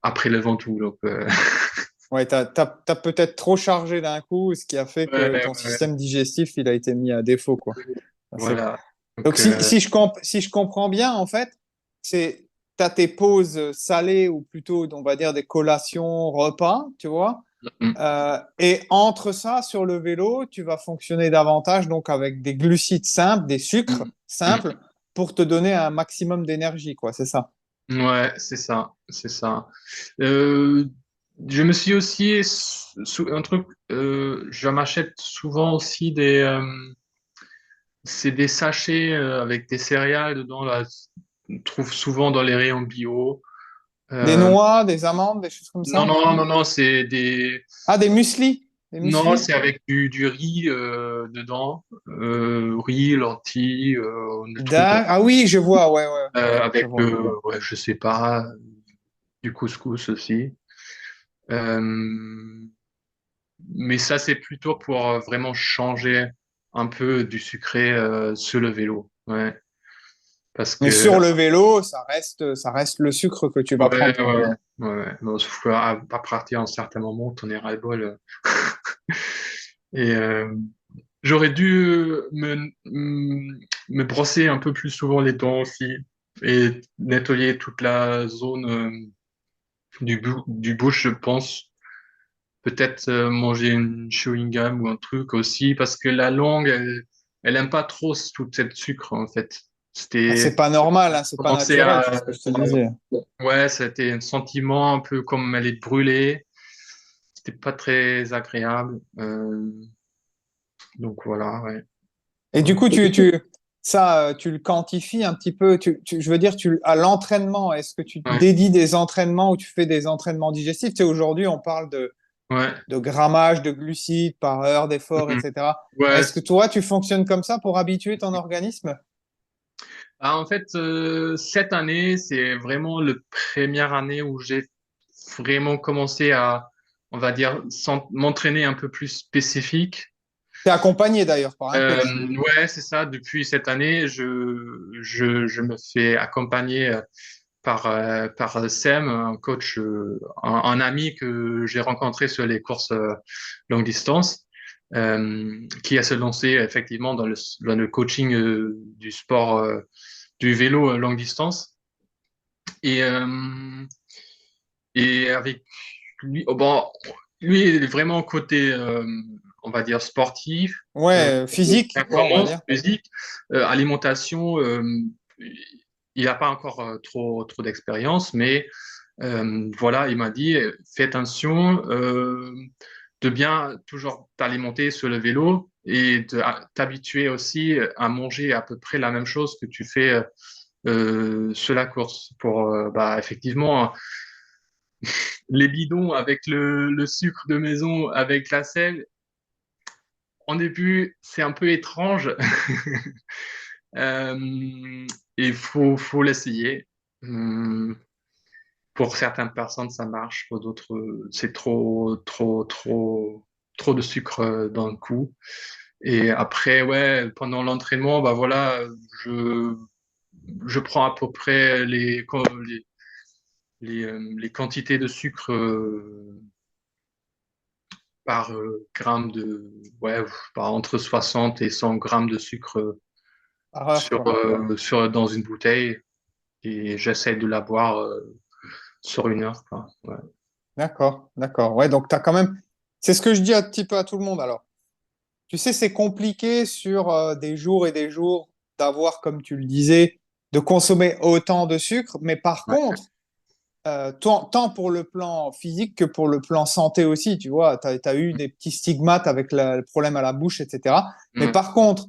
après le Ventoux. Donc, Ouais, t'as peut-être trop chargé d'un coup, ce qui a fait ouais, que ton ouais, système digestif, il a été mis à défaut, quoi. C'est- voilà. Donc, Donc, si je comprends bien, en fait, c'est, t'as tes pauses salées ou plutôt, on va dire, des collations, repas, tu vois. mm, Et entre ça, sur le vélo, tu vas fonctionner davantage, donc avec des glucides simples, des sucres mm, simples, mm. pour te donner un maximum d'énergie, quoi. C'est ça. Ouais, c'est ça, c'est ça. Euh, je me suis aussi un truc, je m'achète souvent aussi c'est des sachets avec des céréales dedans là. On trouve souvent dans les rayons bio. Des Euh, noix, des amandes, des choses comme non, ça. non, non, non, c'est des, Ah, des muesli. Des non, muesli. c'est avec du riz dedans, riz, lentilles, des trucs Ah oui, je vois, ouais, ouais, ouais, je avec, vois. ouais, je sais pas, du couscous aussi. Euh, mais ça, c'est plutôt pour vraiment changer un peu du sucré sur le vélo. Ouais. Parce Mais que, sur le vélo, ça reste le sucre que tu vas ouais, prendre, quoi. ouais, ouais. Bon, sauf qu'à partir d'un certain moment, on est ras-le-bol. Et j'aurais dû me brosser un peu plus souvent les dents aussi et nettoyer toute la zone du bouche, je pense. Peut-être manger une chewing gum ou un truc aussi, parce que la langue, elle aime pas trop tout cette sucre, en fait. Ah, c'est C'était pas normal, hein, c'est pas commencé naturel, à, c'est ce que je te disais. ouais, c'était un sentiment un peu comme elle est brûlée. C'était pas très agréable. Donc voilà, ouais. Et du Ouais. coup, ça, tu le quantifies un petit peu. Je veux dire, à l'entraînement, est-ce que tu Ouais. dédies des entraînements ou tu fais des entraînements digestifs? Tu sais, aujourd'hui, on parle Ouais. de grammage de glucides par heure d'effort, Mhm. etc. Ouais. Est-ce que toi, tu fonctionnes comme ça pour habituer ton organisme? Ah, en fait, cette année, c'est vraiment la première année où j'ai vraiment commencé à, on va dire, m'entraîner un peu plus spécifique. T'es accompagné d'ailleurs par un coach. Ouais, c'est ça. Depuis cette année, je me fais accompagner par Sam, un coach, un ami que j'ai rencontré sur les courses longue distance, qui a se lancé effectivement dans le coaching du sport, du vélo longue distance. Et, euh, et avec lui, oh, bon, lui il est vraiment côté, on va dire, sportif, Ouais, physique, quoi, on va performance dire. physique, alimentation. Il n'a pas encore trop d'expérience, mais voilà, il m'a dit, fais attention de bien toujours t'alimenter sur le vélo et t'habituer aussi à manger à peu près la même chose que tu fais sur la course pour bah, effectivement les bidons avec le sucre de maison avec la sel. En début, c'est un peu étrange. Et faut l'essayer. Hum, Pour certaines personnes, ça marche. Pour d'autres, c'est trop de sucre dans le coup. Et après, ouais, pendant l'entraînement, bah voilà, je, je prends à peu près les quantités de sucre par gramme ouais, entre 60 et 100 grammes de sucre Par heure, quoi. dans une bouteille. Et j'essaie de la boire sur une heure, quoi. Ouais. D'accord, d'accord. Ouais, donc tu as quand même. C'est ce que je dis un petit peu à tout le monde. Alors, tu sais, c'est compliqué sur des jours et des jours d'avoir, comme tu le disais, de consommer autant de sucre. Mais par Ouais. contre, tant pour le plan physique que pour le plan santé aussi, tu vois, tu as eu des petits stigmates avec le problème à la bouche, etc. Mais Mm. par contre,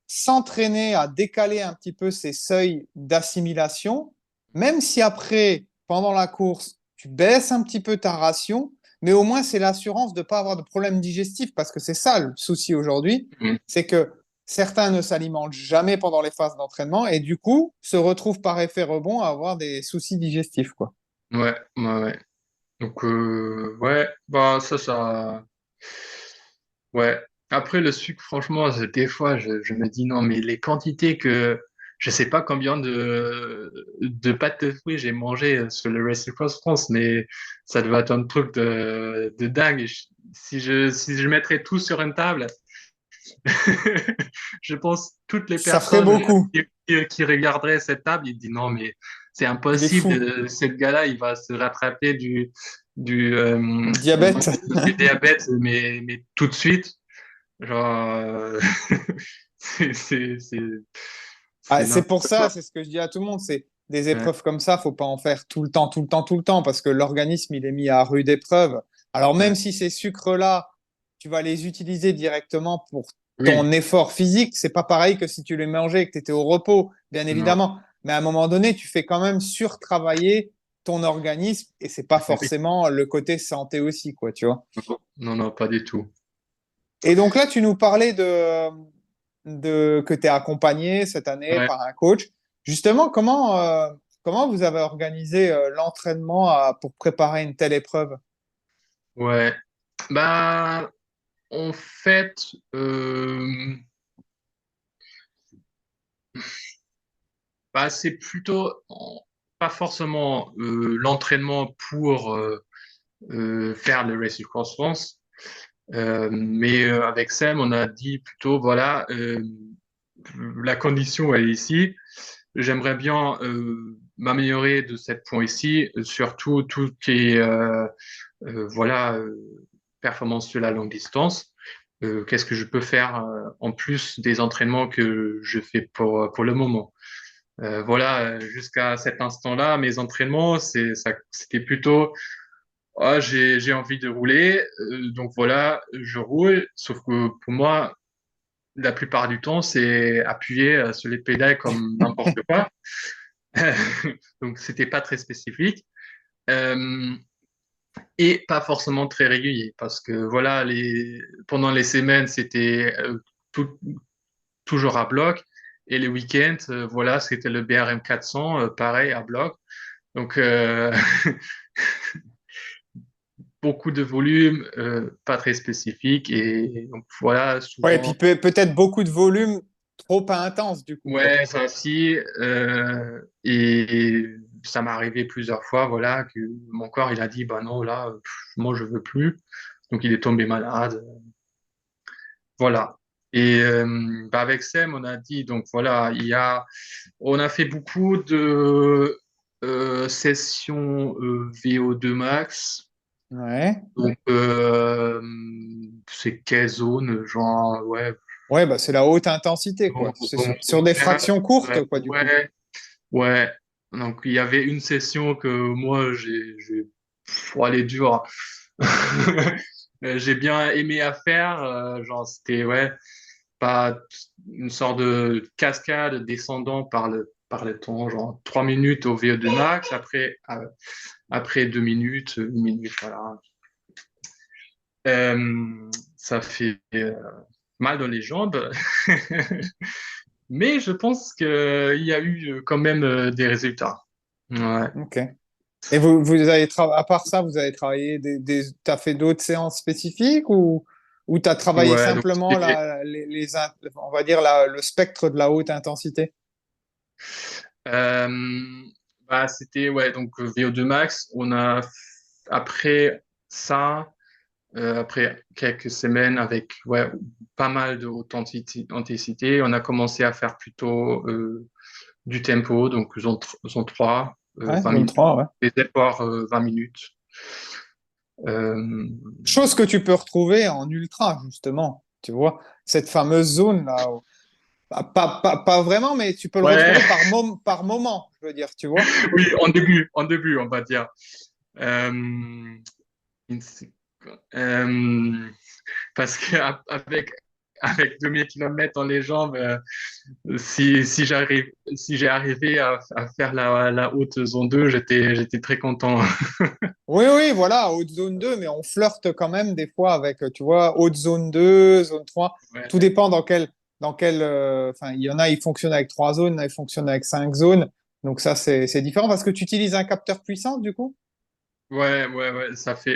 s'entraîner à décaler un petit peu ces seuils d'assimilation, même si après, pendant la course, tu baisses un petit peu ta ration, mais au moins c'est l'assurance de ne pas avoir de problème digestif, parce que c'est ça le souci aujourd'hui, Mm. c'est que certains ne s'alimentent jamais pendant les phases d'entraînement et du coup se retrouvent par effet rebond à avoir des soucis digestifs, quoi. Ouais, ouais, ouais. Donc, ouais, bah, ouais. Après, le sucre, franchement, des fois, je me dis non, mais les quantités je sais pas combien de pâtes de fruits j'ai mangé sur le Race Across France, mais ça devait être un truc de dingue. Si je mettrais tout sur une table, je pense toutes les Ça ferait personnes beaucoup. qui regarderaient cette table, ils disent non, mais c'est Il est impossible. fou. Ce gars-là, il va se rattraper du, euh, Diabète. du diabète, mais tout de suite. Genre, c'est c'est- c'est- Ah, c'est c'est n'importe pour ça, quoi. c'est ce que je dis à tout le monde, c'est des Ouais, épreuves comme ça, faut pas en faire tout le temps, tout le temps, tout le temps, parce que l'organisme, il est mis à rude épreuve. Alors ouais. même si ces sucres-là, tu vas les utiliser directement pour Oui, ton effort physique, c'est pas pareil que si tu les mangeais et que tu étais au repos, bien non, évidemment. Mais à un moment donné, tu fais quand même surtravailler ton organisme et c'est pas oui. forcément le côté santé aussi, quoi, tu vois. Non, non, pas du tout. Et donc là, tu nous parlais de que tu es accompagné cette année Ouais, par un coach. Justement, comment vous avez organisé l'entraînement pour préparer une telle épreuve? ouais. Bah, en fait, euh, bah, c'est plutôt pas forcément l'entraînement pour faire le Race Cross France, mais avec Sam, on a dit plutôt, voilà, la condition elle est ici. J'aimerais bien m'améliorer de cette point ici, surtout tout qui est voilà performance sur la longue distance. Qu'est-ce que je peux faire en plus des entraînements que je fais pour le moment? Voilà, jusqu'à cet instant-là, mes entraînements, c'était plutôt, ah, j'ai envie de rouler, donc voilà, je roule. Sauf que pour moi, la plupart du temps, c'est appuyer sur les pédales comme n'importe quoi. Donc, c'était pas très spécifique. Euh, et pas forcément très régulier parce que voilà, pendant les semaines, c'était tout- toujours à bloc et les week-ends, voilà, c'était le BRM 400, pareil à bloc. Donc, beaucoup de volume, pas très spécifique. Et donc voilà, Ouais, et puis souvent, peut-être beaucoup de volume trop intense du coup, quoi. ouais, ça aussi. Et ça m'est arrivé plusieurs fois, voilà, que mon corps, il a dit, bah non, là, moi, je veux plus. Donc, il est tombé malade. Voilà. Et bah, avec Sam, on a dit, donc voilà, on a fait beaucoup de sessions VO2 max. Ouais. Donc, c'est quelle zone, genre, ouais, Ouais, bah c'est la haute intensité, quoi. zone, C'est zone sur des 4, fractions courtes, quoi, du coup. ouais, ouais. Donc, il y avait une session que moi, elle est dure. J'ai bien aimé à faire, genre, c'était, ouais, pas une sorte de cascade descendant par le temps, genre 3 minutes au VO2 max, après 2 minutes, une minute, voilà. Ça fait mal dans les jambes, mais je pense qu'il y a eu quand même des résultats. Ouais. Ok. Et vous avez à part ça, vous avez travaillé t'as fait d'autres séances spécifiques ou t'as travaillé Ouais, donc simplement on va dire le spectre de la haute intensité? euh, bah, c'était ouais, donc VO2 max. Après ça, après quelques semaines avec ouais, pas mal de haute intensité, on a commencé à faire plutôt du tempo, donc zone 3, Ouais, 20 zone minutes, 3, ouais. des efforts 20 minutes. Euh, Chose que tu peux retrouver en ultra, justement. Tu vois, cette fameuse zone là. Pas vraiment, mais tu peux le ouais, retrouver par moment, je veux dire, tu vois. oui, en début, on va dire. Euh, euh, Parce qu'avec avec 2 000 kilomètres dans les jambes, si j'ai arrivé à faire la haute zone 2, j'étais très content. Oui, oui, voilà, haute zone 2, mais on flirte quand même des fois avec, tu vois, haute zone 2, zone 3. Tout Ouais, dépend enfin, il y en a, ils fonctionnent avec 3 zones, il y en a, ils fonctionnent avec 5 zones. Donc ça, c'est différent parce que tu utilises un capteur puissant, du coup. ouais,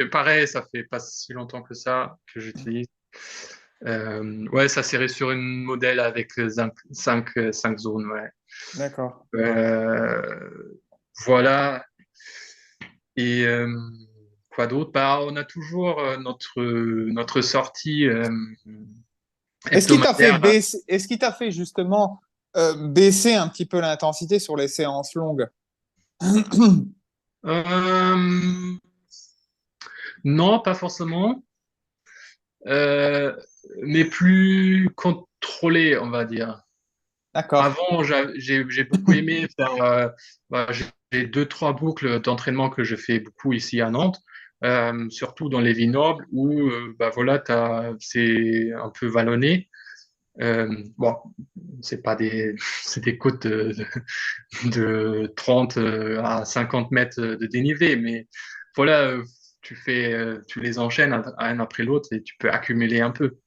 pareil, ça fait pas si longtemps que ça que j'utilise. Ouais, ça serait sur une modèle avec 5 zones, ouais. D'accord. Euh, voilà. Et quoi d'autre? Bah, on a toujours notre sortie hebdomadaire. Est-ce qu'il t'a fait justement baisser un petit peu l'intensité sur les séances longues? Euh, non, pas forcément, euh, mais plus contrôlé, on va dire. D'accord. Avant, j'ai beaucoup aimé faire. Bah, j'ai 2, 3 boucles d'entraînement que je fais beaucoup ici à Nantes, surtout dans les vignobles où bah voilà, c'est un peu vallonné. Bon, c'est pas des, c'est des côtes de 30 à 50 mètres de dénivelé, mais voilà, tu les enchaînes un après l'autre et tu peux accumuler un peu.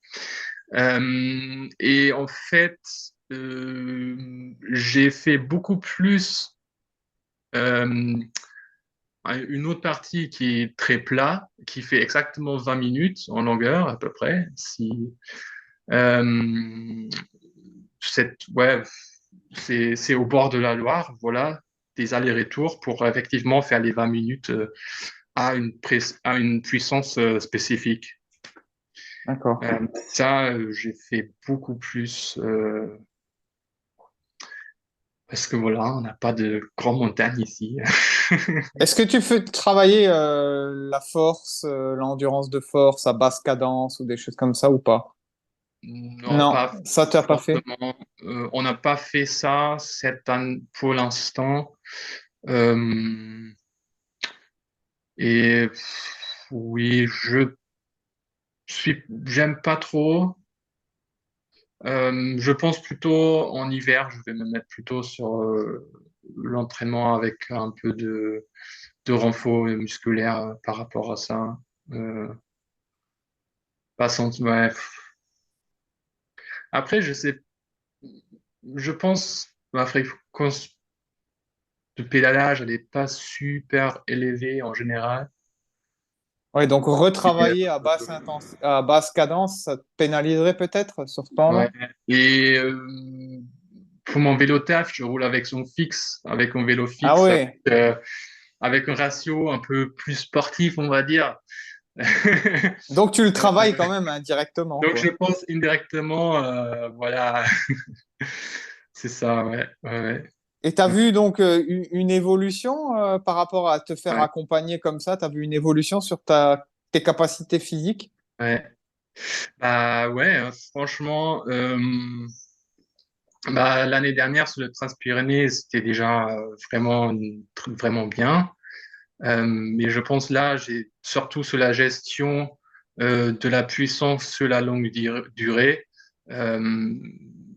Et en fait, j'ai fait beaucoup plus euh, une autre partie qui est très plat, qui fait exactement 20 minutes en longueur à peu près. Euh, ouais, c'est au bord de la Loire, voilà, des allers-retours pour effectivement faire les 20 minutes à une puissance spécifique. D'accord. Ça, j'ai fait beaucoup plus parce que voilà, on n'a pas de grandes montagnes ici. Est-ce que tu fais travailler la force, l'endurance de force à basse cadence ou des choses comme ça ou pas? Non, Non, pas ça tu n'as pas fait. forcément. On n'a pas fait ça cette année pour l'instant. Euh, et oui, j'aime pas trop. Je pense plutôt en hiver, je vais me mettre plutôt sur l'entraînement avec un peu de renfort musculaire par rapport à ça. Euh, pas senti- ouais. Après, je pense ma fréquence de pédalage, elle n'est pas super élevée en général. Ouais, donc Et, retravailler à basse cadence, ça te pénaliserait peut-être sur ce temps-là? ouais. Et pour mon vélo taf, je roule avec son fixe, avec un vélo Ah fixe, ouais. avec un ratio un peu plus sportif, on va dire. Donc tu le travailles quand même indirectement, Donc, je quoi. pense indirectement, voilà, c'est ça, ouais, ouais, Et tu as ouais. vu donc une évolution par rapport à te faire Ouais, accompagner comme ça? Tu as vu une évolution sur tes capacités physiques? ouais. Bah ouais, franchement, bah, l'année dernière sur le Transpyrénées, c'était déjà vraiment bien. Mais je pense là, j'ai surtout sur la gestion de la puissance sur la longue durée, euh,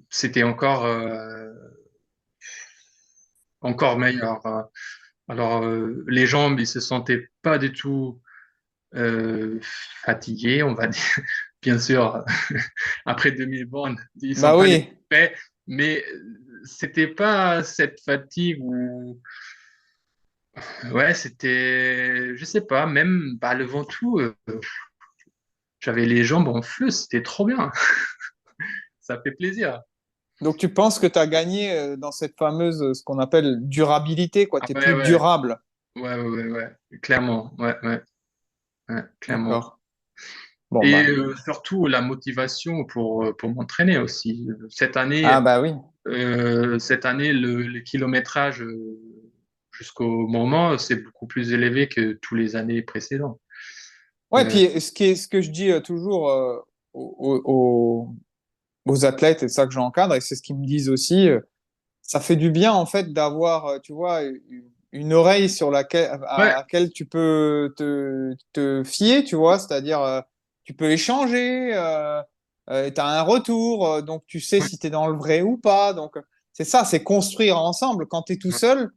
c'était encore meilleur. Alors, les jambes, ils se sentaient pas du tout euh, fatigués, on va dire. Bien sûr, après 2000 bornes, ils sont Bah pas des oui. faits, mais c'était pas cette fatigue où, ouais, c'était, je sais pas, même bah, le Ventoux, j'avais les jambes en feu, c'était trop bien. Ça fait plaisir. Donc tu penses que tu as gagné dans cette fameuse, ce qu'on appelle durabilité, quoi. Ah Tu es ouais, plus ouais, durable. ouais, clairement, ouais, clairement. D'accord. Bon, Et bah. surtout la motivation pour m'entraîner aussi. Ah bah oui. Cette année, le kilométrage jusqu'au moment, c'est beaucoup plus élevé que tous les années précédentes. Ouais, Euh, puis ce que je dis toujours aux, aux- aux athlètes, et c'est ça que j'encadre, et c'est ce qu'ils me disent aussi, ça fait du bien en fait d'avoir, tu vois, une oreille sur à ouais, laquelle tu peux te fier, tu vois, c'est-à-dire tu peux échanger, tu as un retour, donc tu sais ouais, si tu es dans le vrai ou pas. Donc c'est ça, c'est construire ensemble. Quand tu es tout seul,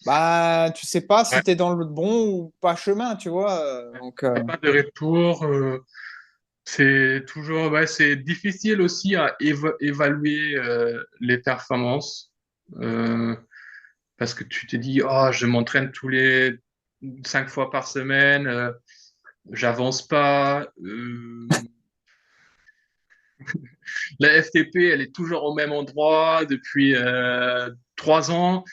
bah tu sais pas ouais, si tu es dans le bon ou pas chemin, tu vois. ouais. Donc T'as pas de retour. C'est toujours, ouais, c'est difficile aussi à évaluer les performances parce que tu te dis, oh, je m'entraîne tous les 5 fois par semaine, j'avance pas. La FTP, elle est toujours au même endroit depuis 3 ans.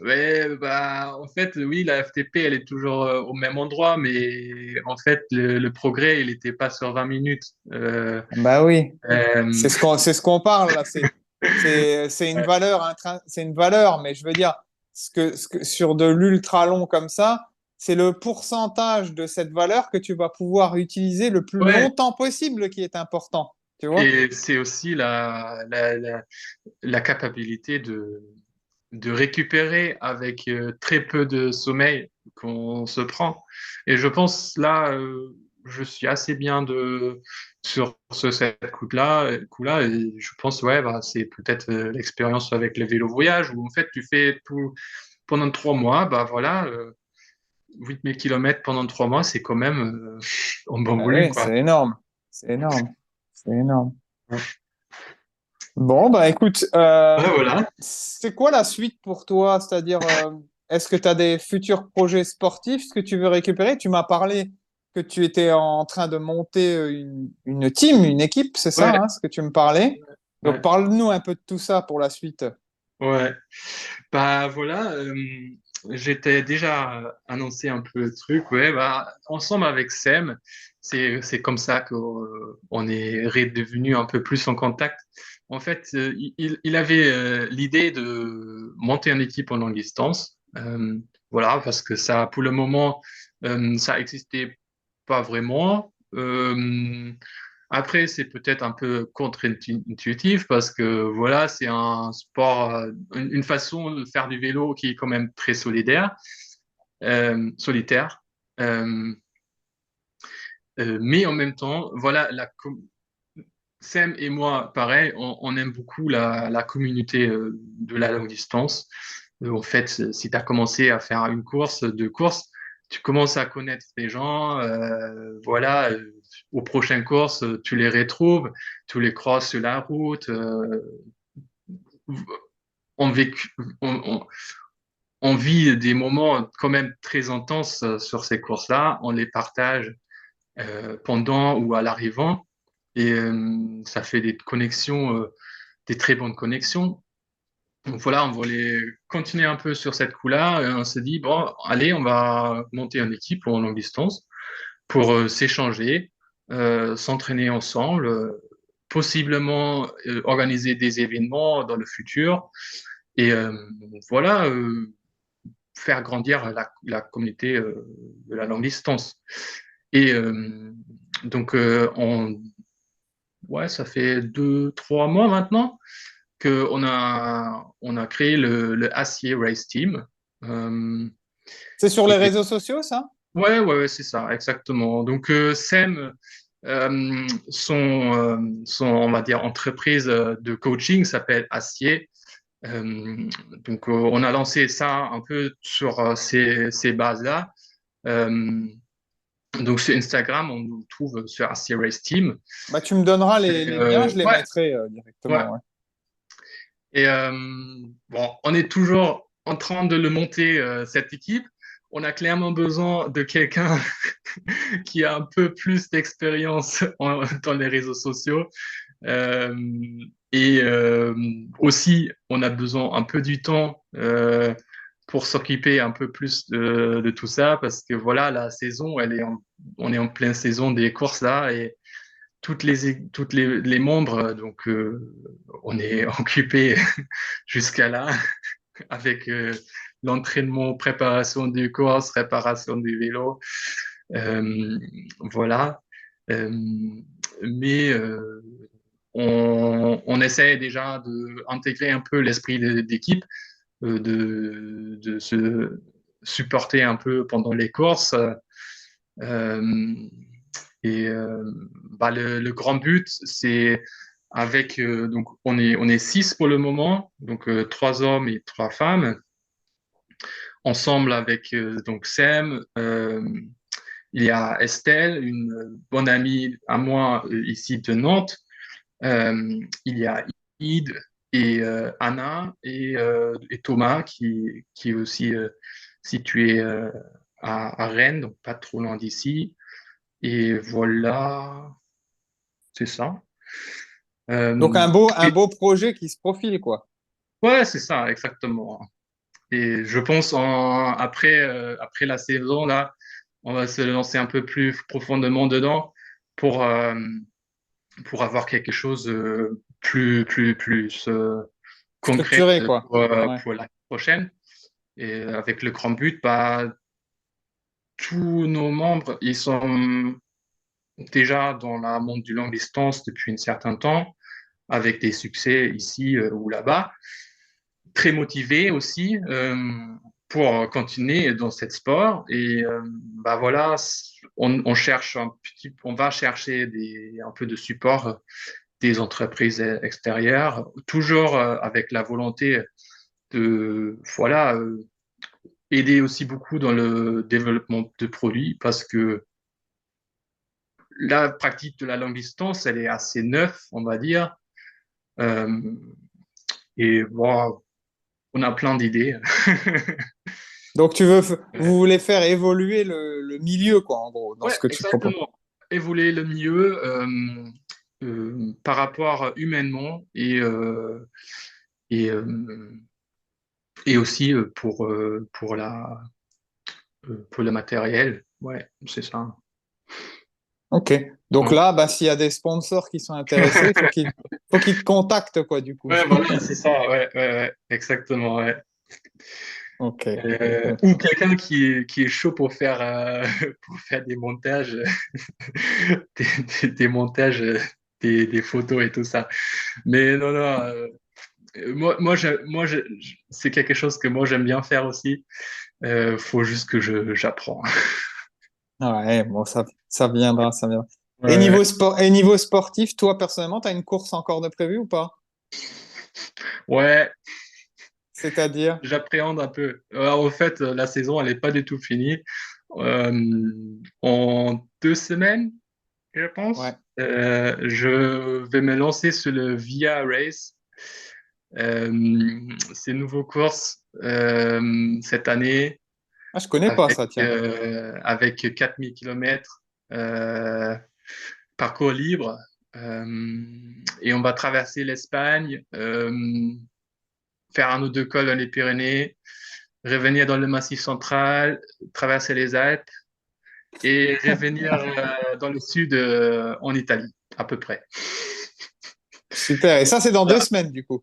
Ouais, bah, en fait, oui, la FTP, elle est toujours au même endroit, mais en fait, le progrès, il n'était pas sur 20 minutes. bah oui. Euh, C'est ce qu'on parle là. C'est une ouais, valeur, c'est une valeur, mais je veux dire, sur de l'ultra long comme ça, c'est le pourcentage de cette valeur que tu vas pouvoir utiliser le plus ouais, longtemps possible qui est important. Tu vois? et c'est aussi la capacité de récupérer avec très peu de sommeil qu'on se prend. Et je pense là, je suis assez bien sur cette coup-là, et je pense, ouais, bah, c'est peut-être l'expérience avec le vélo voyage où en fait tu fais tout pendant 3 mois, bah voilà, 8 000 kilomètres pendant 3 mois, c'est quand même en bon Ah volume, oui, quoi. c'est énorme. C'est énorme. C'est énorme. Ouais. Bon, bah écoute, Ouais, voilà. c'est quoi la suite pour toi? C'est-à-dire, est-ce que tu as des futurs projets sportifs, ce que tu veux récupérer? Tu m'as parlé que tu étais en train de monter une team, une équipe, c'est ça, Ouais, hein, ce que tu me parlais? Donc, ouais, parle-nous un peu de tout ça pour la suite. ouais. Bah voilà, j'étais déjà annoncé un peu le truc. Ouais, bah ensemble avec Sem, c'est comme ça qu'on est redevenu un peu plus en contact. En fait, il avait l'idée de monter une équipe en longue distance. Voilà, parce que ça, pour le moment, ça existait pas vraiment. Après, c'est peut-être un peu contre-intuitif parce que voilà, c'est un sport, une façon de faire du vélo qui est quand même très solitaire. Euh, mais en même temps, voilà, Sam et moi, pareil, on aime beaucoup la communauté de la longue distance. En fait, si tu as commencé à faire une course, deux courses, tu commences à connaître des gens. Voilà, aux prochaines courses, tu les retrouves, tu les crosses sur la route. On, vécu- on vit des moments quand même très intenses sur ces courses-là. On les partage. pendant ou à l'arrivant. Et ça fait des connexions, des très bonnes connexions. Donc voilà, on voulait continuer un peu sur cette coup-là. Et on s'est dit, bon, allez, on va monter une équipe en longue distance pour s'échanger, s'entraîner ensemble, possiblement organiser des événements dans le futur. Et voilà, faire grandir la communauté de la longue distance. Et donc, ouais, ça fait 2, 3 mois maintenant qu'on a créé le Acier Race Team. Euh, C'est sur les et, réseaux sociaux, ça? ouais, c'est ça, exactement. Donc, Sam, on va dire, entreprise de coaching s'appelle Acier. Donc, on a lancé ça un peu sur ces bases-là. Euh, donc, sur Instagram, on nous trouve sur Acier Race Team. Bah, tu me donneras les liens, je les Ouais, mettrai ouais. directement. Ouais. Et bon, on est toujours en train de le monter, cette équipe. On a clairement besoin de quelqu'un qui a un peu plus d'expérience dans les réseaux sociaux. Euh, et aussi, on a besoin un peu du temps pour s'occuper un peu plus de tout ça, parce que voilà, la saison, on est en pleine saison des courses là, et les membres, donc on est occupé jusqu'à là avec l'entraînement, préparation du course, réparation du vélo, euh, voilà. Euh, mais on essaie déjà d'intégrer un peu l'esprit d'équipe, de se supporter un peu pendant les courses. Euh, et bah, le grand but, c'est avec donc on est 6 pour le moment, donc 3 hommes et 3 femmes, ensemble avec donc Sam. Il y a Estelle, une bonne amie à moi ici de Nantes. Il y a Ide et Anna et Thomas qui est aussi situé à Rennes, donc pas trop loin d'ici. Et voilà, c'est ça. Donc, Euh, un beau projet qui se profile, quoi. ouais, c'est ça, exactement. Et je pense après la saison, là, on va se lancer un peu plus profondément dedans pour, euh, pour avoir quelque chose plus concret Structuré, quoi. Ouais. pour l'année prochaine. Et avec le grand but, bah, tous nos membres, ils sont déjà dans la monde du longue distance depuis un certain temps, avec des succès ici ou là-bas, très motivés aussi pour continuer dans cette sport. Et bah voilà, on cherche on va chercher un peu de support des entreprises extérieures, toujours avec la volonté de voilà aider aussi beaucoup dans le développement de produits, parce que la pratique de la longue distance, elle est assez neuve, on va dire. Euh, et bon, on a plein d'idées. Donc, vous voulez faire évoluer le milieu, quoi, en gros, dans Ouais, ce que tu proposes. exactement. Évoluer le mieux par rapport humainement et, et aussi pour le matériel. Ouais, c'est ça. Ok. Donc Ouais, là, bah, s'il y a des sponsors qui sont intéressés, faut qu'ils te contactent, quoi, du coup. ouais, voilà, c'est ça. Ouais, exactement. Ouais. Ok. Ou quelqu'un qui est chaud pour faire, pour faire des montages, des montages, des photos et tout ça. Mais non, non. C'est quelque chose que moi j'aime bien faire aussi. Faut juste que j'apprends. Ouais, bon, ça viendra, ça viendra. Ouais, Et niveau sportif, toi, personnellement, tu as une course encore de prévue ou pas? ouais, C'est-à-dire? j'appréhende un peu. En fait, la saison, elle n'est pas du tout finie. Euh, en 2 semaines, je Ouais. pense, je vais me lancer sur le VIA Race. C'est une nouvelle course cette année Ah, je connais pas ça, tiens. avec 4000 kilomètres. parcours libre. Et on va traverser l'Espagne, faire un ou deux cols dans les Pyrénées, revenir dans le Massif central, traverser les Alpes et revenir dans le sud en Italie, à peu près. Super. Et ça, c'est dans 2 semaines, du coup.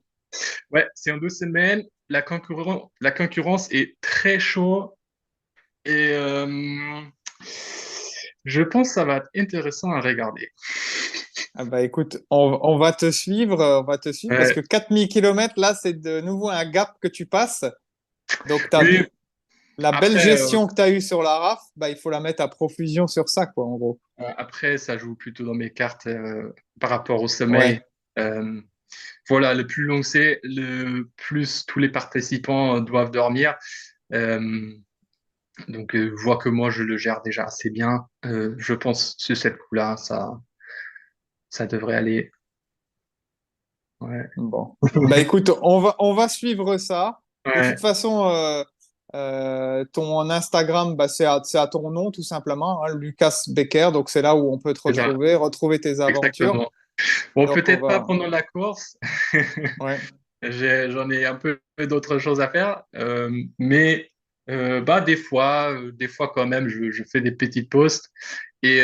Ouais, c'est en 2 semaines. La concurrence est très chaude et je pense que ça va être intéressant à regarder. Ah bah écoute, on va te suivre, parce Ouais. que 4000 km, là, c'est de nouveau un gap que tu passes. Donc, Oui, la belle après, gestion que tu as eue sur la RAF, bah, il faut la mettre à profusion sur ça, quoi, en gros. après, ça joue plutôt dans mes cartes par rapport au sommeil. Ouais. Euh, voilà, le plus long c'est, le plus tous les participants doivent dormir. Euh, donc, je vois que moi, je le gère déjà assez bien. Je pense sur cette coup-là, ça devrait aller. Ouais. Bon. Bah écoute, on va suivre ça. De toute Ouais, façon, ton Instagram, bah, c'est à ton nom, tout simplement, hein, Lucas Becker. Donc, c'est là où on peut te c'est ça, retrouver tes aventures. exactement. Bon, Donc, on peut-être pas va. pendant la course. Ouais. J'en ai un peu d'autres choses à faire, mais bah des fois quand même, je fais des petites posts. Et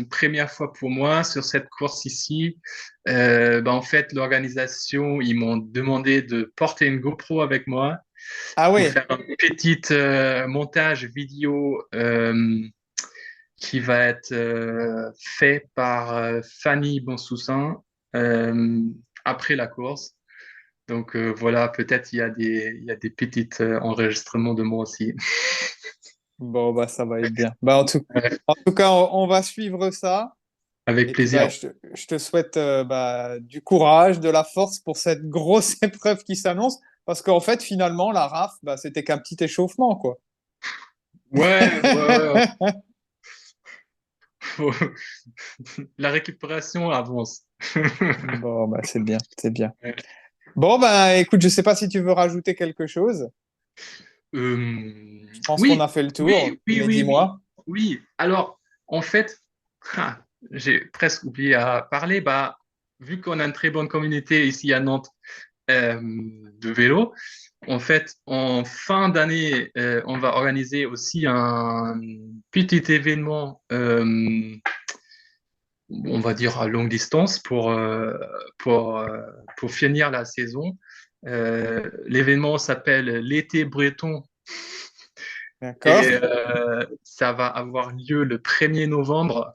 première fois pour moi sur cette course ici, bah en fait l'organisation ils m'ont demandé de porter une GoPro avec moi Ah pour oui. faire un petit montage vidéo qui va être fait par Fanny Bonsoussin après la course. Donc voilà, peut-être il y a des petits enregistrements de moi aussi. Bon, bah, ça va être bien. Bah, Ouais, en tout cas, on va suivre ça. avec Et puis, bah, plaisir. je te souhaite bah, du courage, de la force pour cette grosse épreuve qui s'annonce. Parce qu'en fait, finalement, la RAF, bah, c'était qu'un petit échauffement, quoi. Ouais, ouais, ouais. La récupération avance. Bon, bah, c'est bien, c'est bien. Ouais. Bon, bah, écoute, je sais pas si tu veux rajouter quelque chose. Je pense qu'on Oui, a fait le tour, oui, oui, mais oui, oui, dis-moi. oui. Alors, en fait, ah, j'ai presque oublié à parler. Bah, vu qu'on a une très bonne communauté ici à Nantes de vélo, en fait, en fin d'année, on va organiser aussi un petit événement, on va dire à longue distance pour, euh, pour finir la saison. L'événement s'appelle l'été breton et D'accord? ça va avoir lieu le 1er novembre.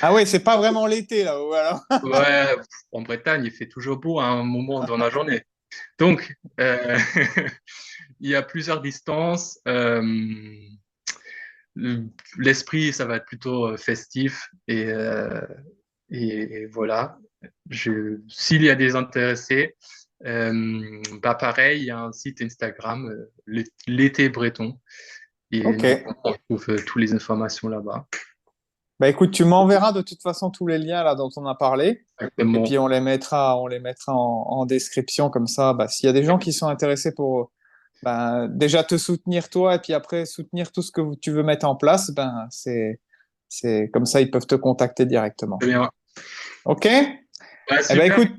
Ah ouais, c'est pas vraiment l'été, là, alors. Ouais, en Bretagne, il fait toujours beau à un moment dans la journée. Donc, il y a plusieurs distances. L'esprit, ça va être plutôt festif et voilà. S'il y a des intéressés, bah pareil, il y a un site Instagram, l'été breton, et Ok. normalement, on trouve toutes les informations là-bas. Bah écoute, tu m'enverras de toute façon tous les liens là dont on a parlé. Et Exactement. puis on les mettra en description comme ça. Bah, s'il y a des gens qui sont intéressés pour bah, déjà te soutenir toi et puis après soutenir tout ce que tu veux mettre en place, ben c'est comme ça ils peuvent te contacter directement. Très bien. Ok? Eh Ouais, ben super. écoute,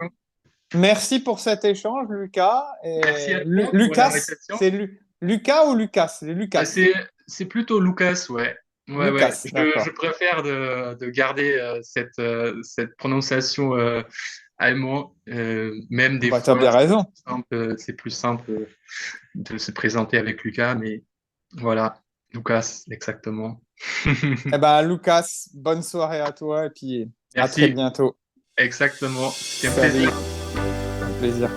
merci pour cet échange, Lucas. Merci Et à toi pour Lucas, l'invitation. c'est Lucas ou Lucas? C'est Euh, Lucas. C'est, c'est plutôt Lucas, ouais. Ouais, ouais. Lucas, Je d'accord. préfère de garder cette prononciation allemand. Même des Bah, t'as fois, bien raison. c'est plus simple de se présenter avec Lucas, mais voilà, Lucas, exactement. Eh ben, Lucas, bonne soirée à toi et puis à très Merci, bientôt. exactement. C'était un plaisir. Salut, un plaisir.